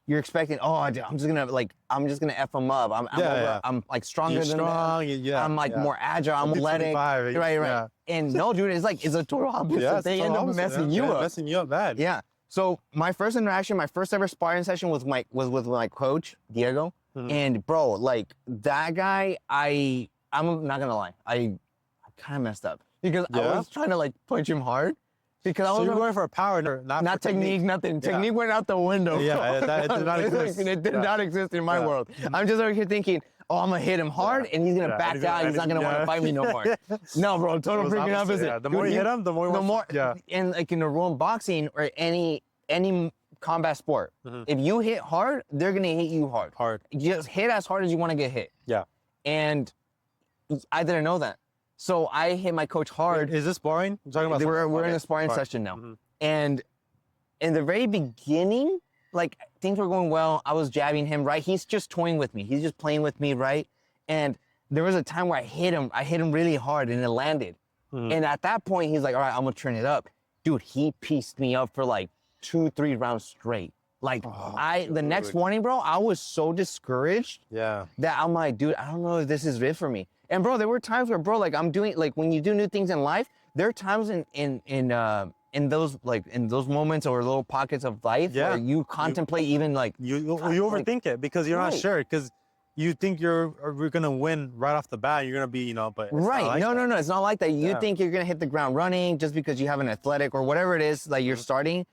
S2: you're expecting, I'm just gonna F them up. I'm like stronger than them. I'm like more agile. I'm athletic. Right.
S1: Yeah.
S2: And no, dude, it's a total opposite.
S1: Yeah,
S2: they end up messing you up.
S1: Messing you up bad.
S2: Yeah. So my first interaction, my first ever sparring session was with my coach, Diego. And bro, like that guy, I'm not gonna lie, I kind of messed up because I was trying to like punch him hard. Because I was
S1: going for a power, not
S2: technique, nothing. Yeah. Technique went out the window.
S1: Yeah, it did not exist.
S2: It did not exist in my world. I'm just over here thinking, I'm gonna hit him hard, and he's gonna back out. He's not gonna want to fight me no more. No, bro, total freaking opposite.
S1: Yeah. The more you hit him, the more.
S2: And like in the rule in boxing or any combat sport, if you hit hard, they're gonna hit you hard. You just hit as hard as you want to get hit.
S1: Yeah.
S2: And I didn't know that. So I hit my coach hard.
S1: Is this sparring? I'm talking about
S2: we're in a sparring session now. And in the very beginning, like things were going well. I was jabbing him, right? He's just toying with me. He's just playing with me, right? And there was a time where I hit him really hard and it landed. And at that point, he's like, all right, I'm gonna turn it up. Dude, he pieced me up for like 2-3 rounds straight. Like the next morning, bro, I was so discouraged.
S1: Yeah.
S2: That I'm like, dude, I don't know if this is it for me. And bro, there were times where, bro, like I'm doing, like when you do new things in life, there are times in those moments or little pockets of life where you contemplate even like
S1: you overthink it because you're not sure because you think we're gonna win right off the bat. You're gonna be, but
S2: right. No, it's not like that. You think you're gonna hit the ground running just because you have an athletic or whatever it is that you're starting.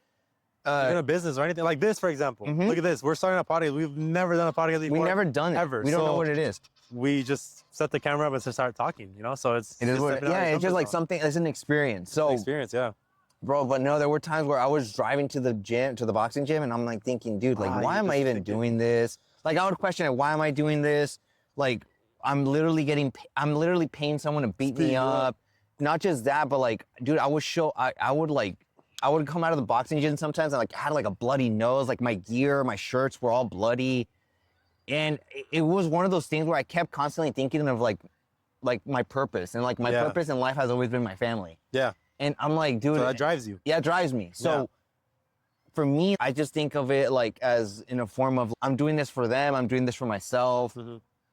S1: In a business or anything like this, for example. Look at this. We're starting a podcast. We've never done a podcast before.
S2: We've never done it.
S1: Ever.
S2: We don't know what it is.
S1: We just set the camera up and start talking, So it's
S2: it's just like something. It's an experience. So
S1: experience, yeah.
S2: Bro, but no, there were times where I was driving to the boxing gym, and I'm like thinking, dude, like, why am I even doing this? Like, I would question it. Why am I doing this? Like, I'm literally paying someone to beat me up. Not just that, but like, dude, I would come out of the boxing gym sometimes and like had like a bloody nose, like my gear, my shirts were all bloody. And it was one of those things where I kept constantly thinking of like my purpose. And like my purpose in life has always been my family.
S1: Yeah.
S2: And I'm like, dude.
S1: So that drives you.
S2: Yeah, it drives me. So for me, I just think of it like as in a form of I'm doing this for them. I'm doing this for myself.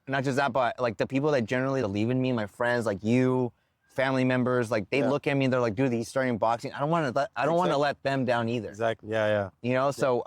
S2: Not just that, but like the people that generally believe in me, my friends, like you, family members, like they look at me and they're like, dude, he's starting boxing. I don't want to let them down either.
S1: Exactly. Yeah.
S2: So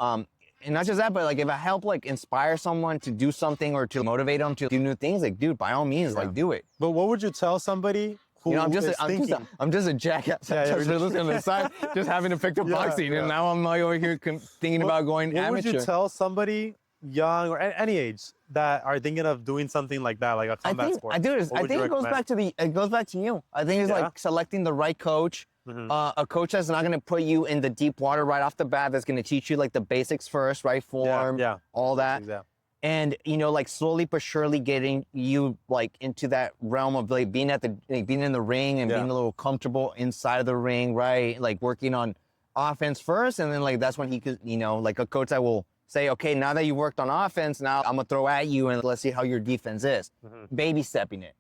S2: and not just that, but like if I help like inspire someone to do something or to motivate them to do new things, like dude, by all means, like do it.
S1: But what would you tell somebody who
S2: I'm just a jackass. Just looking on the side, just having to pick up boxing, and now I'm like over here thinking about going amateur.
S1: What would you tell somebody young or any age that are thinking of doing something like that, like a combat sport?
S2: I think it goes back to you. I think it's like selecting the right coach. A coach that's not going to put you in the deep water right off the bat. That's going to teach you like the basics first, right? Form, all that. And like slowly but surely getting you like into that realm of like being in the ring and being a little comfortable inside of the ring, right? Like working on offense first, and then like that's when he could, like a coach that will say, okay, now that you worked on offense, now I'm gonna throw at you and let's see how your defense is. Baby stepping it.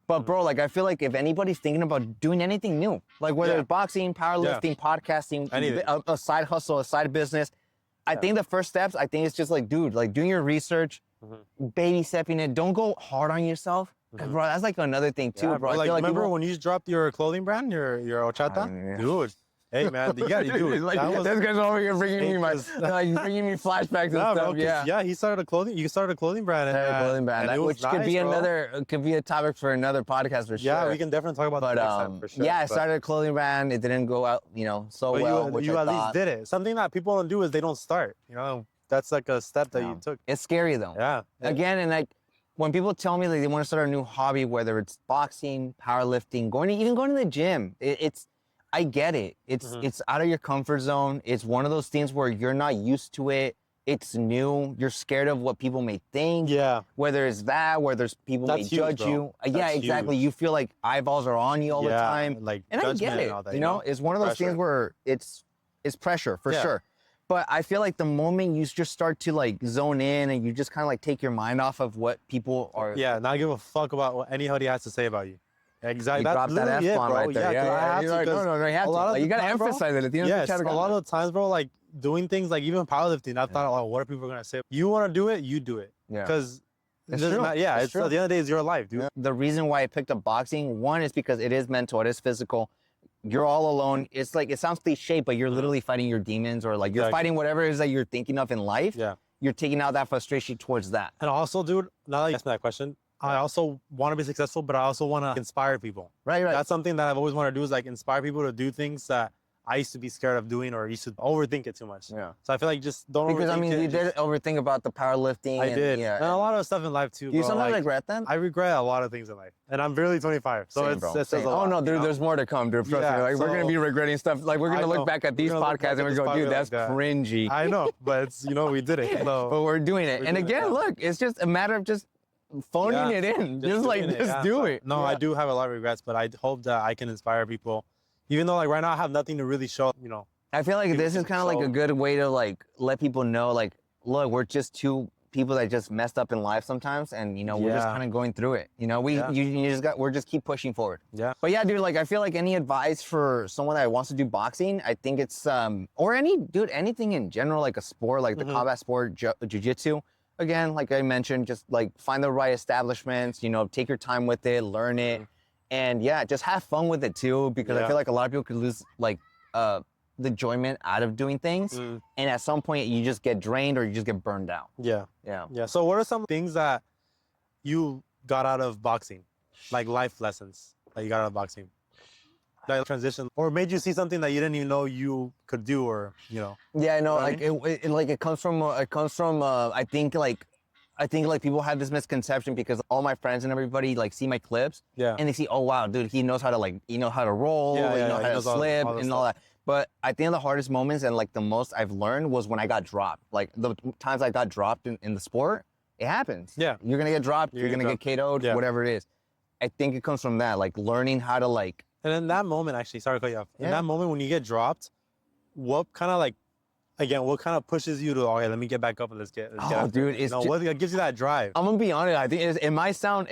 S2: But bro, like I feel like if anybody's thinking about doing anything new, like whether it's boxing, powerlifting, podcasting, a side hustle, a side business, I think the first steps, it's just like, dude, like doing your research, baby stepping it. Don't go hard on yourself. Cause bro, that's like another thing too, bro.
S1: Like, remember when you dropped your clothing brand, your Ochata? Dude. Hey man, you gotta do it.
S2: Like, this guy's over here bringing me bringing me flashbacks and stuff.
S1: Yeah, he started a clothing. You started a clothing brand.
S2: Which could be could be a topic for another podcast for sure.
S1: Yeah, we can definitely talk about that next time for sure.
S2: Yeah, I started a clothing brand. It didn't go out, so well.
S1: You at least did it. Something that people don't do is they don't start. That's like a step that you took.
S2: It's scary though.
S1: Yeah.
S2: Again, and like when people tell me like they want to start a new hobby, whether it's boxing, powerlifting, even going to the gym, I get it. It's out of your comfort zone. It's one of those things where you're not used to it. It's new. You're scared of what people may think.
S1: Yeah.
S2: Whether it's that, whether people may judge you. Yeah, exactly. You feel like eyeballs are on you all the time.
S1: Like
S2: and I get it. It's one of those things where it's pressure for sure. But I feel like the moment you just start to like zone in and you just kind of like take your mind off of what people are.
S1: Yeah, not give a fuck about what anybody has to say about you. Exactly.
S2: You dropped that F-bomb right there.
S1: Yeah,
S2: you have to. You gotta emphasize it at the end of the chat.
S1: A lot of the times, bro, like doing things like even powerlifting, I thought, oh, what are people gonna say? You want to do it, you do it.
S2: Yeah.
S1: Because
S2: it's true.
S1: It's true. At the end of the day, it's your life, dude.
S2: Yeah. The reason why I picked up boxing, one is because it is mental, it is physical. You're all alone. It's like, it sounds cliche, but you're literally fighting your demons, or like you're fighting whatever it is that you're thinking of in life.
S1: Yeah.
S2: You're taking out that frustration towards that.
S1: And also, dude, now that you asked me that question, I also want to be successful, but I also want to inspire people.
S2: Right.
S1: That's something that I've always wanted to do, is like inspire people to do things that I used to be scared of doing, or used to overthink it too much.
S2: Yeah.
S1: So I feel like just don't overthink it.
S2: Because I mean, you did overthink about the powerlifting.
S1: I did.
S2: Yeah.
S1: And a lot of stuff in life too.
S2: Do you sometimes regret that?
S1: I regret a lot of things in life. And I'm barely 25. So
S2: Same,
S1: it says a lot.
S2: Oh no, there's more to come, dude. Trust me. Like, we're gonna be regretting stuff. Like, we're gonna look back at these podcasts and we're going, dude, that's cringy.
S1: I know, but it's, we did it. So
S2: but we're doing it. And again, look, it's just a matter of just phoning it in. Just do it.
S1: No, I do have a lot of regrets, but I hope that I can inspire people. Even though like right now I have nothing to really show,
S2: I feel like this is kind of like a good way to like let people know, like, look, we're just two people that just messed up in life sometimes, and we're just kind of going through it. We're just keep pushing forward.
S1: Yeah.
S2: But yeah, dude, like I feel like any advice for someone that wants to do boxing, I think it's or anything in general, like a sport, like the combat sport, jiu-jitsu. Again, like I mentioned, just like find the right establishments, take your time with it, learn it, and yeah, just have fun with it too, because I feel like a lot of people could lose like the enjoyment out of doing things, and at some point you just get drained or you just get burned out.
S1: Yeah. So what are some things that you got out of boxing, like life lessons that you got out of boxing, that transition, or made you see something that you didn't even know you could do, or Yeah,
S2: I know. Like it comes from I think like people have this misconception because all my friends and everybody like see my clips, and they see, oh wow, dude, he knows how to roll, he knows how to slip and all that. But I think the hardest moments and like the most I've learned was when I got dropped. Like the times I got dropped in the sport, it happens.
S1: Yeah.
S2: You're gonna get dropped, you're gonna get KO'd, whatever it is. I think it comes from that, like learning how to like.
S1: And in that moment, actually, sorry to cut you off. In that moment when you get dropped, what kind of pushes you to, okay, let me get back up and let's get
S2: dude, it's
S1: what gives you that drive?
S2: I'm gonna be honest. I think it might sound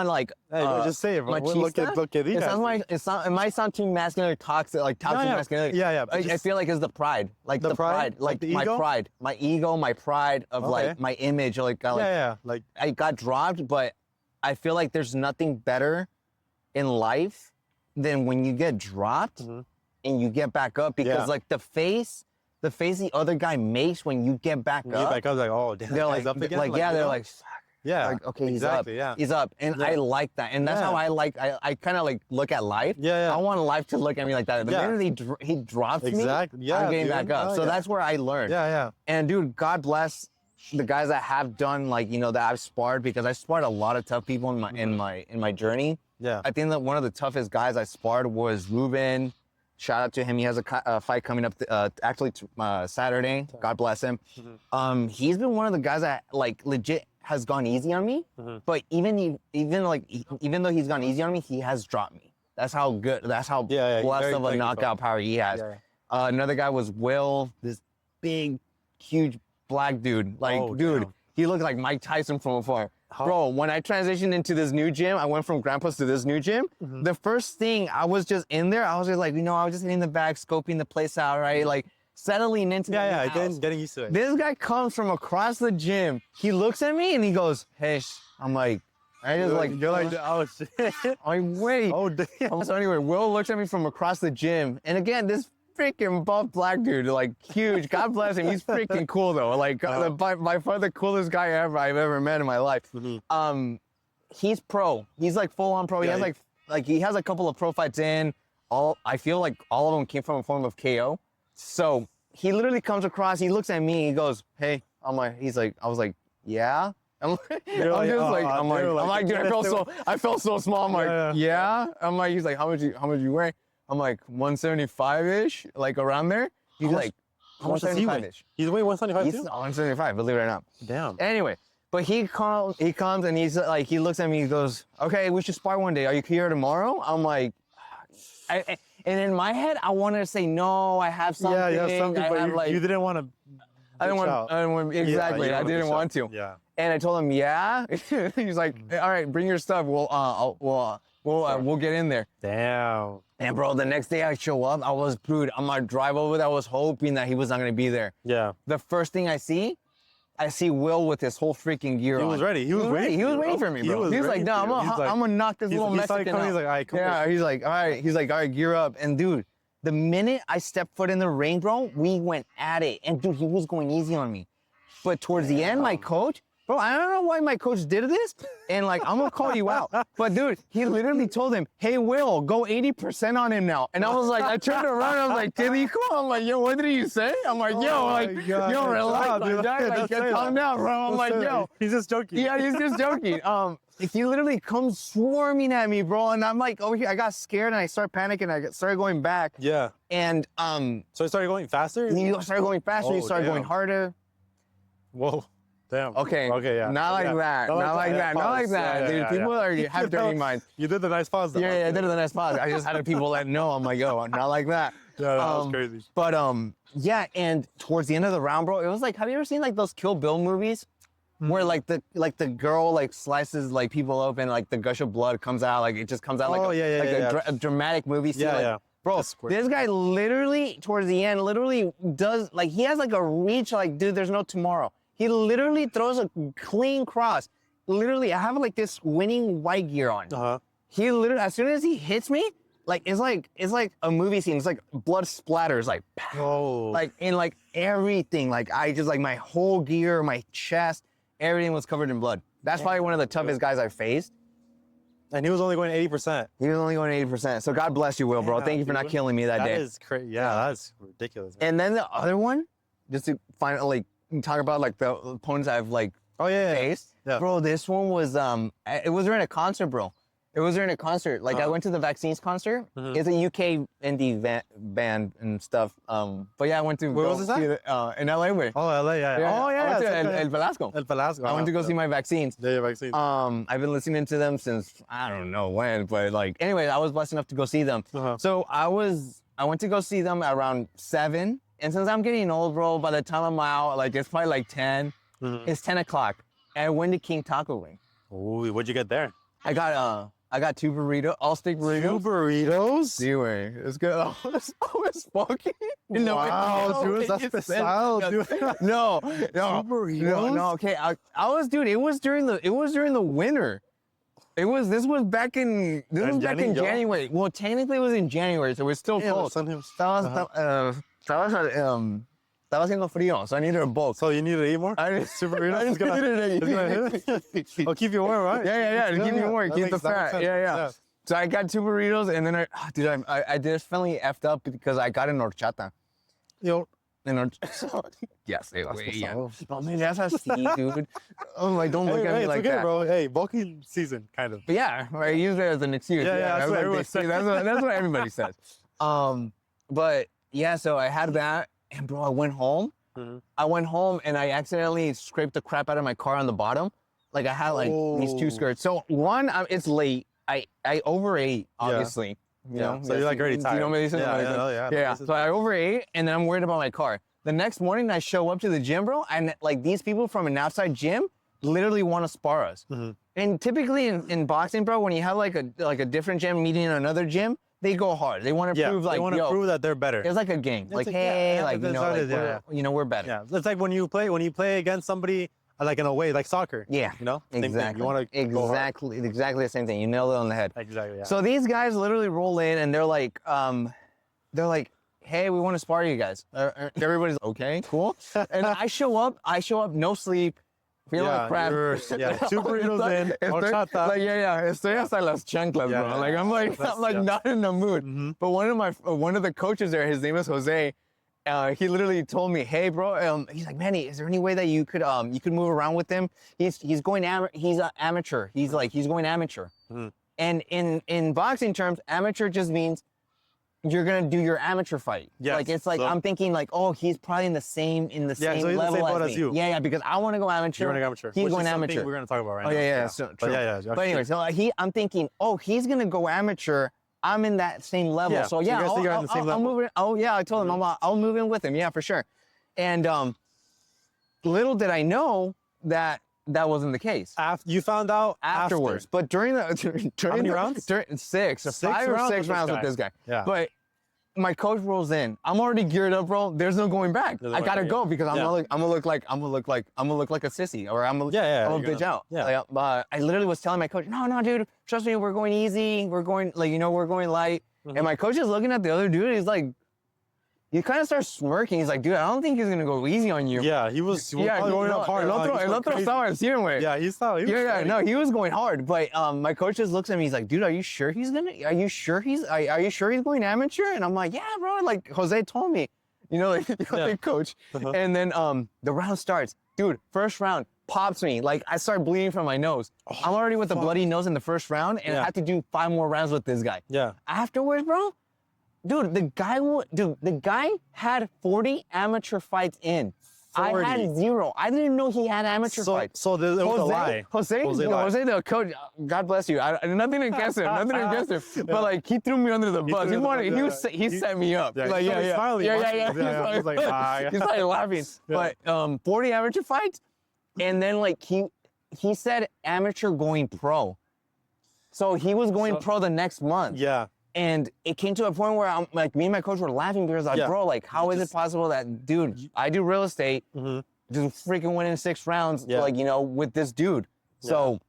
S2: like
S1: just say it, bro. Look at these.
S2: It might sound too masculine or toxic masculinity.
S1: Yeah.
S2: I feel like it's the pride, like the pride, like
S1: the
S2: my
S1: ego?
S2: pride, my pride of like my image, like
S1: like
S2: I got dropped, but I feel like there's nothing better in life than when you get dropped and you get back up, because like the face the other guy makes when you get back up.
S1: Like, oh, damn,
S2: they're like,
S1: up again?
S2: they're like, fuck.
S1: Yeah.
S2: Like, okay,
S1: exactly,
S2: he's up. And I like that. And that's how I kind of like look at life. I want life to look at me like that. The minute he drops me, I'm getting back up. So that's where I learned.
S1: Yeah.
S2: And dude, God bless the guys that have done that I've sparred, because I sparred a lot of tough people in my journey.
S1: Yeah.
S2: I think that one of the toughest guys I sparred was Ruben. Shout out to him. He has a fight coming up Saturday. God bless him. He's been one of the guys that like legit has gone easy on me. But even though he's gone easy on me, he has dropped me. That's how good. That's how blessed of a knockout power he has. Another guy was Will, this big, huge black dude. He looked like Mike Tyson from afar. Bro, when I transitioned into this new gym, I went from Grandpa's to this new gym. The first thing, I was just in there. I was just like, I was just in the back, scoping the place out, right? Like settling into the house. Getting used to it. This guy comes from across the gym. He looks at me and he goes, hey, I'm like, you're like, oh shit. I'm like, wait. Oh damn. So anyway, Will looks at me from across the gym. And again, this freaking buff black dude, like huge. God bless him. He's freaking cool though. Like by far the coolest guy I've ever met in my life. He's pro. He's like full on pro. He has he has a couple of pro fights in. I feel like all of them came from a form of KO. So he literally comes across. He looks at me. He goes, "Hey." I was like, "Yeah." I'm like, dude, I felt so small. I'm like, yeah. I'm like, he's like, how much you weigh? I'm like 175-ish, like around there. He's like,
S1: how much does he weigh? He's weighing 175 too?
S2: He's 175, believe it or not.
S1: Damn.
S2: Anyway, but he comes and he's like, he looks at me, he goes, okay, we should spar one day. Are you here tomorrow? I'm like, and in my head, I wanted to say, no, I have something.
S1: Yeah, you have something, but you didn't want to.
S2: I didn't want, exactly, I didn't want to.
S1: Yeah.
S2: And I told him, yeah. He's like, all right, bring your stuff. We'll get in there.
S1: Damn.
S2: And bro, the next day I show up, dude, on my drive over there, I was hoping that he was not gonna be there.
S1: Yeah.
S2: The first thing I see Will with his whole freaking gear on.
S1: He was ready. He was waiting.
S2: He was waiting for me, bro. He was like, no, I'm gonna knock this little Mexican out.
S1: He's like, all right, come
S2: yeah, he's like, all right, gear up. And dude, the minute I stepped foot in the ring, bro, we went at it. And dude, he was going easy on me. But towards the end, my coach, bro, I don't know why my coach did this. And like, I'm gonna call you out. But dude, he literally told him, hey, Will, go 80% on him now. And I was like, I turned around, I was like, ¿Qué dijo? I'm like, yo, what did you say? I'm like, yo, relax, like, calm down, bro. I'm like, yo.
S1: He's just joking.
S2: Yeah, he's just joking. He literally comes swarming at me, bro. And I'm like, over here, I got scared and I started panicking. I started going back.
S1: Yeah.
S2: And
S1: so it started going faster?
S2: You started going faster, you started going harder.
S1: Whoa. Damn.
S2: Okay, yeah. Not like that. Not like that, dude. People have dirty minds.
S1: You did the nice pause, though.
S2: Yeah, I did the nice pause. I just had people let know. I'm like, oh, not like that.
S1: Yeah, that was crazy.
S2: But yeah, and towards the end of the round, bro, it was like, have you ever seen like those Kill Bill movies? Where like the girl like slices like people open, like the gush of blood comes out, like it just comes out like a dramatic movie scene.
S1: Yeah.
S2: Bro, this guy literally towards the end does like he has like a reach like, dude, there's no tomorrow. He literally throws a clean cross. Literally, I have like this winning white gear on. He literally, as soon as he hits me, like it's like a movie scene. It's like blood splatters, like pow, like in like everything. Like I just like my whole gear, my chest, everything was covered in blood. That's probably one of the toughest guys I faced.
S1: And he was only going 80%.
S2: He was only going 80%. So God bless you, Will, bro. Thank you for not killing me that day.
S1: That is crazy. Yeah, that's ridiculous. Man.
S2: And then the other one, just to finally talk about like the opponents I've like faced.
S1: Yeah.
S2: Bro, this one was it was during a concert, bro. It was during a concert. Like I went to the Vaccines concert. It's a UK indie band and stuff. But yeah, I went to
S1: where was this at?
S2: In LA way.
S1: Oh, LA, yeah.
S2: Oh yeah, I went to El Velasco.
S1: El Velasco.
S2: I went to go see my Vaccines.
S1: Yeah, Vaccines.
S2: I've been listening to them since I don't know when, but like anyway, I was blessed enough to go see them. So I went to go see them at around 7. And since I'm getting old, bro, by the time I'm out, like it's probably like 10. It's 10 o'clock. And I went to King Taco Wing.
S1: Ooh, what'd you get there?
S2: I got 2 burritos, all steak burritos.
S1: 2 burritos?
S2: Anyway, it's good. I was smoking.
S1: Wow, dude, that's the style, dude.
S2: No,
S1: 2 burritos?
S2: No, okay. I was, dude. It was during the winter. This was back in January. Well, technically it was in January, so it's still cold. Estaba haciendo frío, so I needed a bulk.
S1: So you need to eat more? 2 burritos? It'll keep you warm, right?
S2: Yeah. It'll keep you warm, keep the fat. Yeah. So I got 2 burritos, and then I definitely effed up because I got an horchata.
S1: Yo.
S2: Yes, yeah. Oh, man, that's así, dude. I'm like, don't look at me like that.
S1: Bro. Hey, bulking season, kind of.
S2: But yeah, I use it as an excuse.
S1: Yeah, that's what everyone says.
S2: That's what everybody says. But yeah, so I had that, and bro, I went home. I went home, and I accidentally scraped the crap out of my car on the bottom. Like I had like these 2 skirts. So one, it's late. I overate, obviously. You know,
S1: so you're like already tired.
S2: You know what I mean? Yeah. So I overate, and then I'm worried about my car. The next morning, I show up to the gym, bro, and like these people from an outside gym literally want to spar us. And typically in boxing, bro, when you have like a different gym meeting another gym, they go hard. They want to prove like,
S1: they want to prove that they're better.
S2: It's like a game. Like, hey, like we're better.
S1: Yeah, it's like when you play against somebody. Like in a way, like soccer.
S2: Yeah.
S1: You know?
S2: Exactly.
S1: You want to
S2: exactly the same thing. You nailed it on the head.
S1: Exactly, yeah.
S2: So these guys literally roll in and they're like, hey, we want to spar you guys. Everybody's okay, cool. And I show up, no sleep, feeling like crap.
S1: 2 burritos in, horchata.
S2: Like, estoy hasta las chanclas, bro. Like I'm like not in the mood. But one of the coaches there, his name is Jose. He literally told me, "Hey, bro." He's like, "Manny, is there any way that you could move around with him? He's going he's an amateur. He's going amateur. And in boxing terms, amateur just means you're gonna do your amateur fight.
S1: Yes.
S2: Like it's like I'm thinking like, oh, he's probably in the same
S1: so he's
S2: level
S1: the same boat as you.
S2: Yeah, because I want to go amateur.
S1: You're going amateur.
S2: He's going amateur.
S1: We're gonna talk about right now.
S2: Yeah. So, true.
S1: But
S2: anyway, so I'm thinking, oh, he's gonna go amateur. I'm in that same level.
S1: Yeah.
S2: So yeah, I'll move in. Oh yeah, I told him I'll move in with him. Yeah, for sure. And little did I know that that wasn't the case.
S1: After you found out
S2: afterwards. But during the
S1: how many rounds?
S2: During 6 or 5 or 6 rounds with this guy.
S1: Yeah.
S2: But my coach rolls in. I'm already geared up, bro. There's no going back. I gotta go because I'm gonna look like a sissy, or I'm gonna bitch out.
S1: Yeah.
S2: But I literally was telling my coach, no, dude, trust me, we're going easy. We're going we're going light. And my coach is looking at the other dude. He's like, he kind of starts smirking. He's like, dude, I don't think he's gonna go easy on you.
S1: Yeah, he was going up hard.
S2: El otro estaba encima, güey.
S1: Yeah, he
S2: was going hard. But my coach just looks at me. He's like, dude, are you sure he's going amateur? And I'm like, yeah, bro. Like Jose told me, like coach. And then the round starts. Dude, first round pops me. Like I start bleeding from my nose. I'm already with a bloody nose in the first round, and I had to do 5 more rounds with this guy.
S1: Yeah.
S2: Afterwards, bro. Dude, the guy had 40 amateur fights in. 40. I had 0. I didn't know he had amateur fights.
S1: So there was a lie.
S2: Jose, the coach, God bless you. Nothing against him. But like, he threw me under the bus. He set me up.
S1: Yeah,
S2: like,
S1: He was like,
S2: he started laughing.
S1: Yeah.
S2: But 40 amateur fights, and then like he said amateur going pro. So he was going pro the next month.
S1: Yeah.
S2: And it came to a point where I'm like, me and my coach were laughing because like, bro, like, how is it possible that, dude, I do real estate, just freaking winning 6 rounds, like, with this dude. So,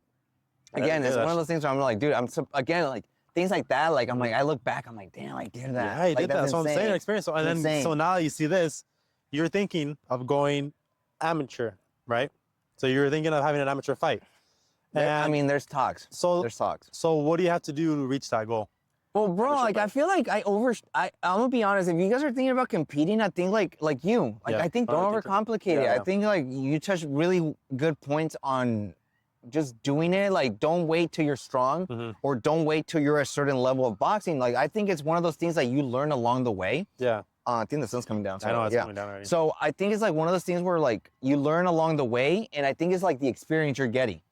S2: again, it's one of those things where I'm like, dude, again, like, things like that, like, I'm like, I look back, I'm like, damn, I did that.
S1: Yeah, I did that. That's what I'm saying, experience. So, and then, so now you see this, you're thinking of going amateur, right? So you're thinking of having an amateur fight.
S2: And, I mean, there's talks. There's talks.
S1: So what do you have to do to reach that goal?
S2: Well, bro, like I feel like I'm gonna be honest. If you guys are thinking about competing, I think like you, I think don't overcomplicate it. I think like you touched really good points on just doing it. Like don't wait till you're strong, or don't wait till you're a certain level of boxing. Like I think it's one of those things that you learn along the way.
S1: Yeah.
S2: I think the sun's coming down. So,
S1: I know it's coming down already.
S2: So I think it's like one of those things where like you learn along the way, and I think it's like the experience you're getting.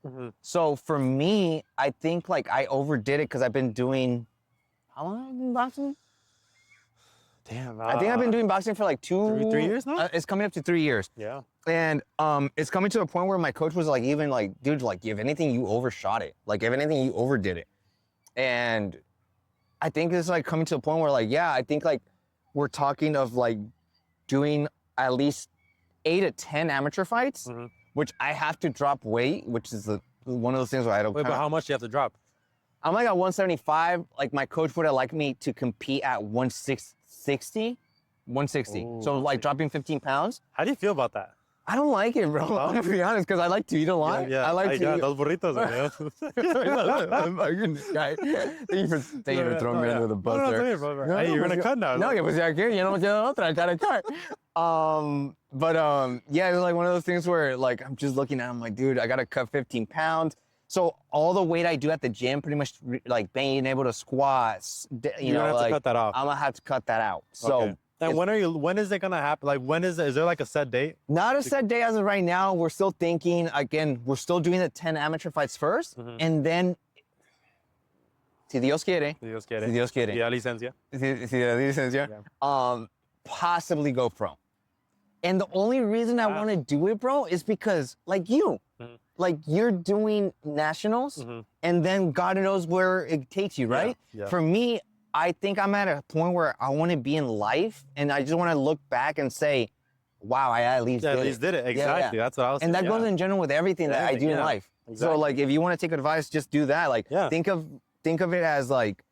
S2: So for me, I think like I overdid it because I've been doing. How long have I been boxing?
S1: Damn.
S2: I think I've been doing boxing for like 3
S1: years now?
S2: It's coming up to 3 years.
S1: Yeah.
S2: And it's coming to a point where my coach was like, even like, dude, like if anything, you overshot it. Like if anything, you overdid it. And I think it's like coming to a point where like, yeah, I think like we're talking of like doing at least 8 to 10 amateur fights, which I have to drop weight, which is one of those things where I don't.
S1: Wait, but how much do you have to drop?
S2: I'm like at 175. Like my coach would have liked me to compete at 160. So like dropping 15 pounds.
S1: How do you feel about that?
S2: I don't like it, bro. I'm gonna be honest, because I like to eat a lot.
S1: Yeah.
S2: I like to eat.
S1: Those burritos,
S2: Guy. Thank you for throwing me under the bus there.
S1: Hey, you're gonna cut now.
S2: No, pues ya que ya no me queda otra, I gotta cut. Yeah, it's like one of those things where like I'm just looking at, I'm like, dude, I gotta cut 15 pounds. So all the weight I do at the gym, pretty much like being able to squat,
S1: you know, have to cut that off.
S2: I'm gonna have to cut that out. So.
S1: And when is it gonna happen? Like is there like a set date?
S2: Not a set date as of right now. We're still thinking, again, we're still doing the 10 amateur fights first. And then, si Dios quiere.
S1: Si Dios quiere.
S2: Si Dios quiere.
S1: Si da licencia.
S2: Si da licencia. Possibly go pro. And the only reason I want to do it, bro, is because like you, like you're doing nationals and then God knows where it takes you, right?
S1: Yeah.
S2: For me, I think I'm at a point where I want to be in life, and I just want to look back and say, "Wow, I at least did
S1: it." Exactly. That's what I was saying.
S2: And that goes in general with everything that I do in life. Exactly. So, like, if you want to take advice, just do that. Like, think of it as like,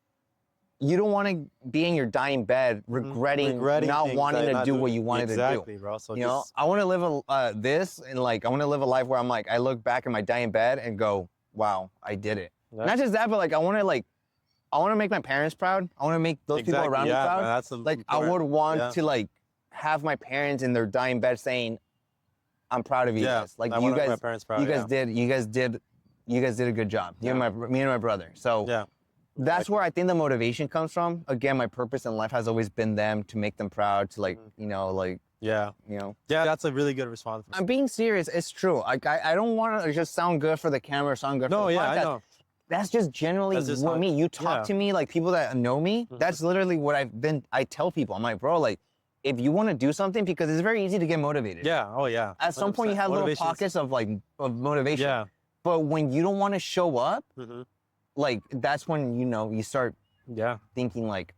S2: you don't want to be in your dying bed regretting not wanting to do what you wanted to do.
S1: Exactly, bro. So
S2: you know, I want to live I want to live a life where I'm like, I look back in my dying bed and go, "Wow, I did it." Not just that, but like, I want to make my parents proud. I want to make those people around me proud.
S1: That's
S2: like I would want to like have my parents in their dying bed saying, "I'm proud of you guys. Like you guys, my parents proud, you guys did a good job. Me and my brother." So that's where I think the motivation comes from. Again, my purpose in life has always been them, to make them proud, to like
S1: Yeah, that's a really good response.
S2: I'm being serious. It's true. Like I don't want to just sound good for the camera, sound good for the podcast.
S1: I know.
S2: That's just generally what me. You talk to me, like people that know me, that's literally what I tell people. I'm like, bro, like, if you want to do something, because it's very easy to get motivated.
S1: Yeah. Oh yeah.
S2: At some point, you have little pockets of motivation.
S1: Yeah.
S2: But when you don't want to show up, like that's when you start thinking like,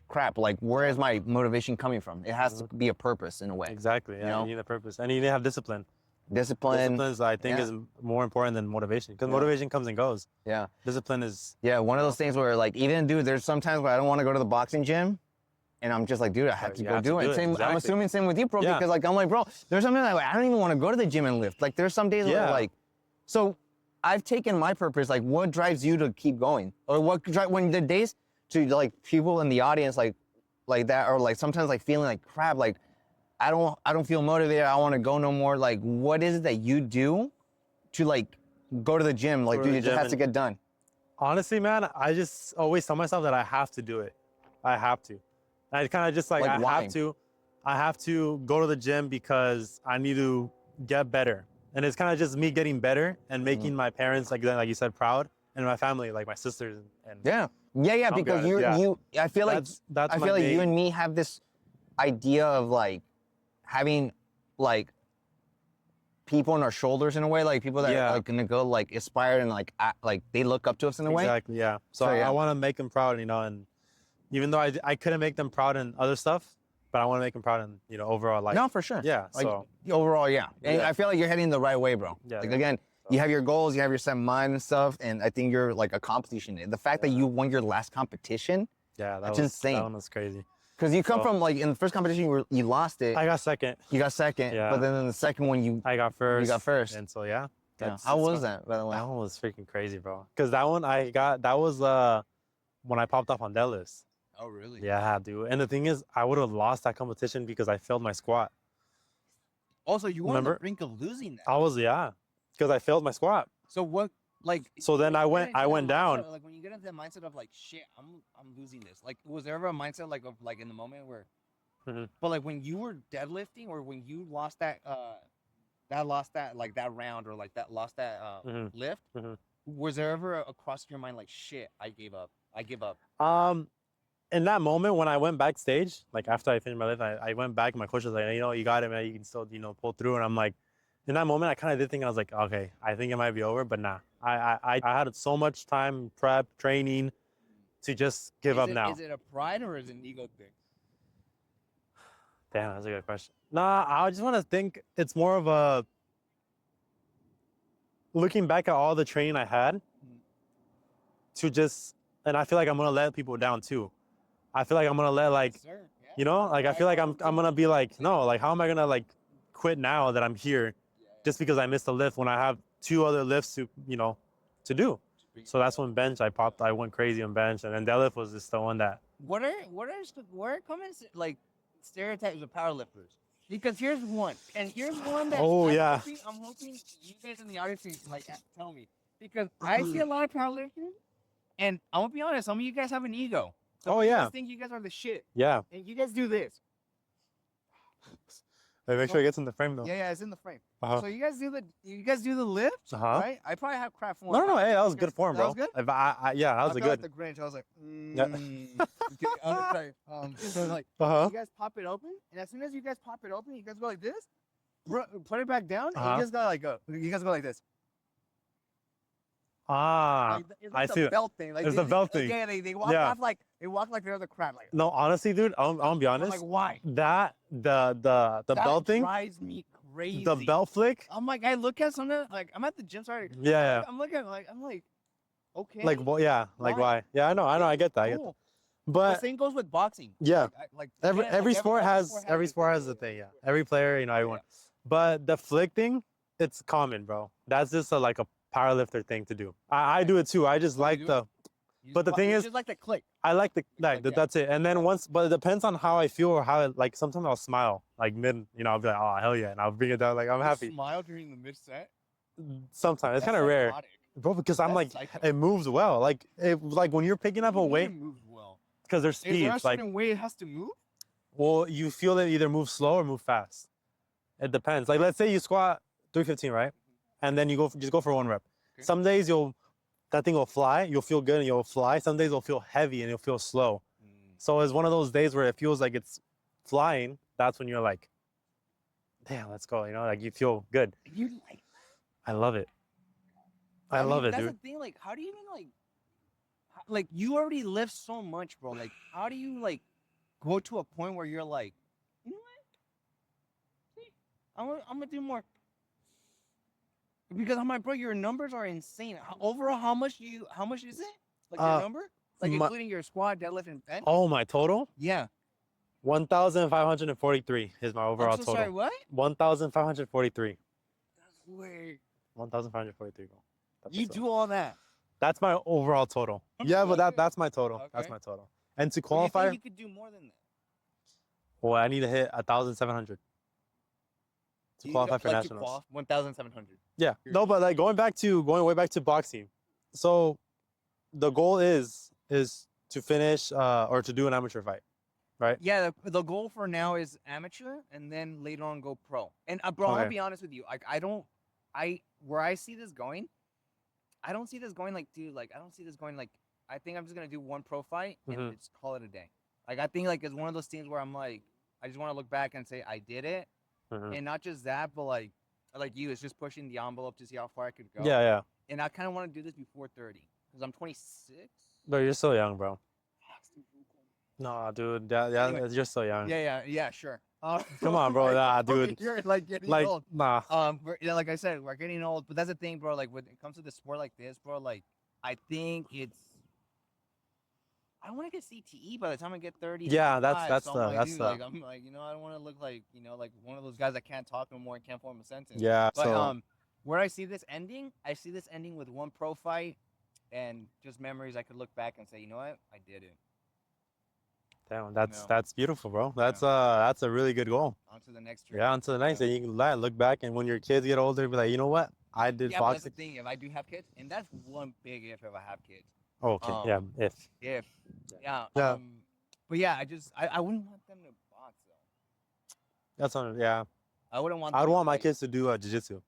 S2: crap, like where is my motivation coming from? It has to be a purpose in a way.
S1: Exactly. Yeah. You need a purpose, and you need to have discipline.
S2: Discipline
S1: is, I think, is more important than motivation, because motivation comes and goes.
S2: Yeah.
S1: Discipline is.
S2: Yeah, one of those things where like, even dude, there's sometimes where I don't want to go to the boxing gym, and I'm just like, dude, I have to go do it. Same, exactly. I'm assuming same with you, bro, because like I'm like, bro, there's something like I don't even want to go to the gym and lift. Like there's some days where like, so I've taken my purpose, like what drives you to keep going, or what when the days to like people in the audience like that, or like sometimes like feeling like crap, like I don't feel motivated, I want to go no more. Like what is it that you do to like go to the gym? Like dude, it just has to get done.
S1: Honestly, man, I just always tell myself that I have to do it. I have to. I kind of just like I have to go to the gym because I need to get better. And it's kind of just me getting better and making my parents, like you said, proud, and my family, like my sisters and
S2: because I feel like you and me have this idea of like having like people on our shoulders in a way, like people that are like gonna go like aspire and like like they look up to us in a way.
S1: Exactly. Yeah. So I want to make them proud, and even though I couldn't make them proud in other stuff, but I want to make them proud in overall life.
S2: No, for sure.
S1: Yeah.
S2: Like,
S1: so
S2: overall, and I feel like you're heading the right way, bro. Yeah. Like again, you have your goals, you have your set mind and stuff, and I think you're like accomplishing it. The fact that you won your last competition, that's insane.
S1: That one was crazy.
S2: Because you come from like in the first competition you lost it.
S1: I got second.
S2: You got second. Yeah. But then in the second one
S1: I got first.
S2: You got first.
S1: And so
S2: how was that, by the way?
S1: That one was freaking crazy, bro. Because that one that was when I popped off on deadlifts.
S2: Oh really?
S1: Yeah, dude. And the thing is, I would have lost that competition because I failed my squat.
S2: Also, you were on the brink of losing that.
S1: I was, because I failed my squat.
S2: So what? Like,
S1: so then I went down.
S2: Like when you get into the mindset of like, shit, I'm losing this. Like, was there ever a mindset like of like in the moment where, but like when you were deadlifting or when you lost that like that round or like that lost that lift, was there ever across your mind like, shit, I gave up.
S1: In that moment when I went backstage, like after I finished my lift, I went back and my coach was like, you got it, man. You can still pull through. And I'm like, in that moment, I kind of did think, I was like, okay, I think it might be over, but nah. I had so much time, prep, training, to just give up now.
S2: Is it a pride or is it an ego thing?
S1: Damn, that's a good question. Nah, I just want to think it's more of a, looking back at all the training I had, to just, and I feel like I'm going to let people down too. I feel like I'm going to let like, I feel like I'm going to be like, no, like how am I going to like quit now that I'm here just because I missed a lift when I have 2 other lifts to do. So that's when bench I went crazy on bench, and then deadlift was just the one that.
S2: What are common like stereotypes of powerlifters? Because here's one that I'm hoping you guys in the audience can like tell me, because I see a lot of powerlifters, and I'm gonna be honest, some of you guys have an ego. Some you guys think you guys are the shit.
S1: Yeah.
S2: And you guys do this.
S1: Hey, make sure it gets in the frame though.
S2: Yeah, it's in the frame. So you guys do the lift, right? I probably have crap form.
S1: No, hey, that was good form, bro.
S2: That was good?
S1: That was a good.
S2: Like the Grinch, I was like, So like, you guys pop it open, and as soon as you guys pop it open, you guys go like this, put it back down, and you guys go like this.
S1: I see.
S2: Belt thing. Like
S1: it's the belt thing.
S2: Yeah, they walk off like they're the crap. Like,
S1: no, honestly, dude, I'm gonna be honest.
S2: I'm like, why?
S1: That the belt thing
S2: drives me crazy.
S1: The belt flick.
S2: I'm like, I look at something like I'm at the gym. Sorry.
S1: Yeah.
S2: I'm looking like okay.
S1: Like why? Yeah, I know. I get that.
S2: Cool.
S1: But
S2: the same goes with boxing.
S1: Yeah. Every sport has the thing. Yeah. Every player, everyone. Yeah. But the flick thing, it's common, bro. That's just a powerlifter thing to do. I do it too. I just like the. But the thing is,
S2: just like the click.
S1: I like the that's it. And then but it depends on how I feel or how sometimes I'll smile mid. I'll be like, oh hell yeah, and I'll bring it down I'm happy.
S2: Smile during the mid set.
S1: Sometimes it's kind of rare, bro, because I'm it moves well. When you're picking up a weight.
S2: It moves well.
S1: Because there's speed.
S2: Is there a certain way it has to move?
S1: Well, you feel it either move slow or move fast. It depends. Let's say you squat 315, right? And then you just go for 1 rep. Okay. Some days that thing will fly, you'll feel good and you'll fly. Some days it'll feel heavy and you'll feel slow. So it's one of those days where it feels like it's flying, that's when you're like, damn, let's go. You know, like you feel good.
S2: You like?
S1: I love it. I love it,
S2: that's
S1: dude.
S2: That's the thing. Like, how do you even like you already lift so much, bro? Like, how do you like go to a point where you're like, you know what? See, I'm gonna do more. Because I'm like, bro, your numbers are insane. Overall, how much is it? Like your number? Like including your squat, deadlift, and bench?
S1: Oh, my total?
S2: Yeah.
S1: 1,543 is my overall total.
S2: Sorry, what?
S1: 1,543.
S2: That's weird.
S1: 1,543.
S2: You do all that?
S1: That's my overall total. Yeah, but that's my total. Okay. That's my total. And to qualify,
S2: you think you could do more than that?
S1: Well, I need to hit 1,700 to qualify for nationals.
S2: 1,700.
S1: Yeah. No, but like going way back to boxing. So the goal is to finish or to do an amateur fight, right?
S2: Yeah, the goal for now is amateur, and then later on go pro. And bro, I'll be honest with you. Like where I see this going, I don't see this going like, dude. Like I don't see this going like. I think I'm just gonna do one pro fight and just call it a day. Like I think like it's one of those things where I'm like, I just want to look back and say I did it, and not just that, but like you, it's just pushing the envelope to see how far I could go.
S1: Yeah, yeah.
S2: And I kind of want to do this before 30 because I'm 26.
S1: Bro, you're so young, bro. No, dude. Yeah, anyway, you're so young.
S2: Yeah, sure.
S1: Come on, bro. Nah, dude.
S2: You're like getting old.
S1: Nah.
S2: Like I said, we're getting old. But that's the thing, bro. Like when it comes to the sport like this, bro. Like I think I don't want to get CTE by the time I get 30.
S1: Yeah, that's
S2: I'm like, you know, I don't want to look like, you know, like one of those guys that can't talk no more and can't form a sentence.
S1: Yeah.
S2: But where I see this ending with one pro fight and just memories I could look back and say, you know what, I did it.
S1: Damn, that's beautiful, bro. That's a really good goal.
S2: On to the next journey.
S1: Yeah, on to the next. And you can look back, and when your kids get older, be like, you know what, I did boxing.
S2: But that's the thing. If I do have kids, and that's one big if I have kids.
S1: Oh, okay. Yeah.
S2: If. Yeah. But yeah, I wouldn't want them to box though.
S1: That's on. Yeah.
S2: I wouldn't want.
S1: I would want my kids to do jiu-jitsu.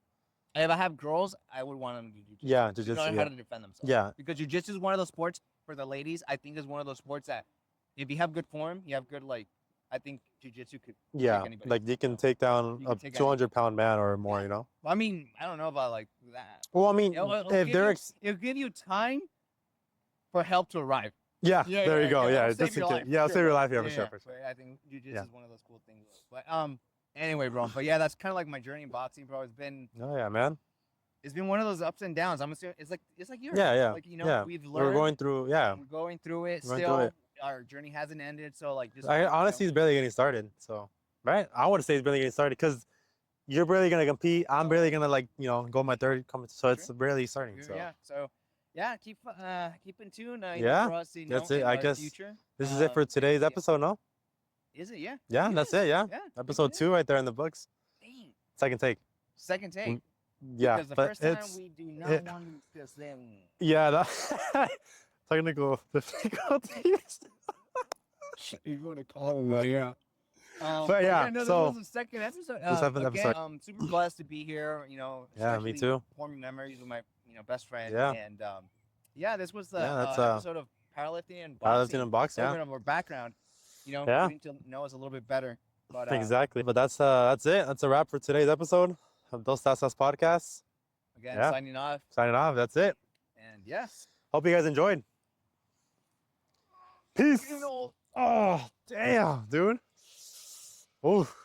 S2: If I have girls, I would want them to do jiu-jitsu.
S1: Yeah, jiu-jitsu.
S2: To know how to defend themselves.
S1: Yeah.
S2: Because jiu-jitsu is one of those sports for the ladies. I think is one of those sports that, if you have good form, you have good like. I think jiu-jitsu could.
S1: Yeah, like you can take down a 200-pound man or more. You know.
S2: I mean, I don't know about like that.
S1: Well, I mean,
S2: it'll give you time for help to arrive.
S1: Yeah, there you go. Yeah, just I'll save your life. Yeah, for sure.
S2: I think jiu-jitsu is one of those cool things. But anyway, bro. But yeah, that's kind of like my journey in boxing, bro. It's been.
S1: Oh yeah, man.
S2: It's been one of those ups and downs. I'm assuming it's like yours.
S1: Yeah.
S2: Like you know, we've learned.
S1: We're going through. Yeah.
S2: We're going through it. Still, our journey hasn't ended. So like, just.
S1: Honestly, it's barely getting started. So, right? I want to say it's barely getting started because you're barely gonna compete. I'm barely gonna go my third. So it's barely starting. So.
S2: Yeah. So. Yeah, keep in tune.
S1: Yeah,
S2: for us,
S1: that's it. I guess
S2: future.
S1: This is it for today's episode, no?
S2: Is it? Yeah.
S1: Yeah, that's it. Yeah. Episode 2 right there in the books.
S2: Dang.
S1: Second take. Yeah.
S2: Because the first time we do not want to say.
S1: Yeah. Technical difficulties.
S2: You're going to call him that, yeah.
S1: But yeah,
S2: this
S1: so
S2: was the second episode.
S1: episode.
S2: I'm super blessed to be here. You know.
S1: Yeah, me too.
S2: Forming memories with my best friend.
S1: Yeah.
S2: And this was the episode of powerlifting and boxing.
S1: Yeah.
S2: Of our background. Getting to know us a little bit better. But
S1: exactly. But that's it. That's a wrap for today's episode of Dos Tazas Podcast.
S2: Again, signing off.
S1: That's it.
S2: And yes.
S1: Hope you guys enjoyed. Peace. Oh, damn, dude. Oof.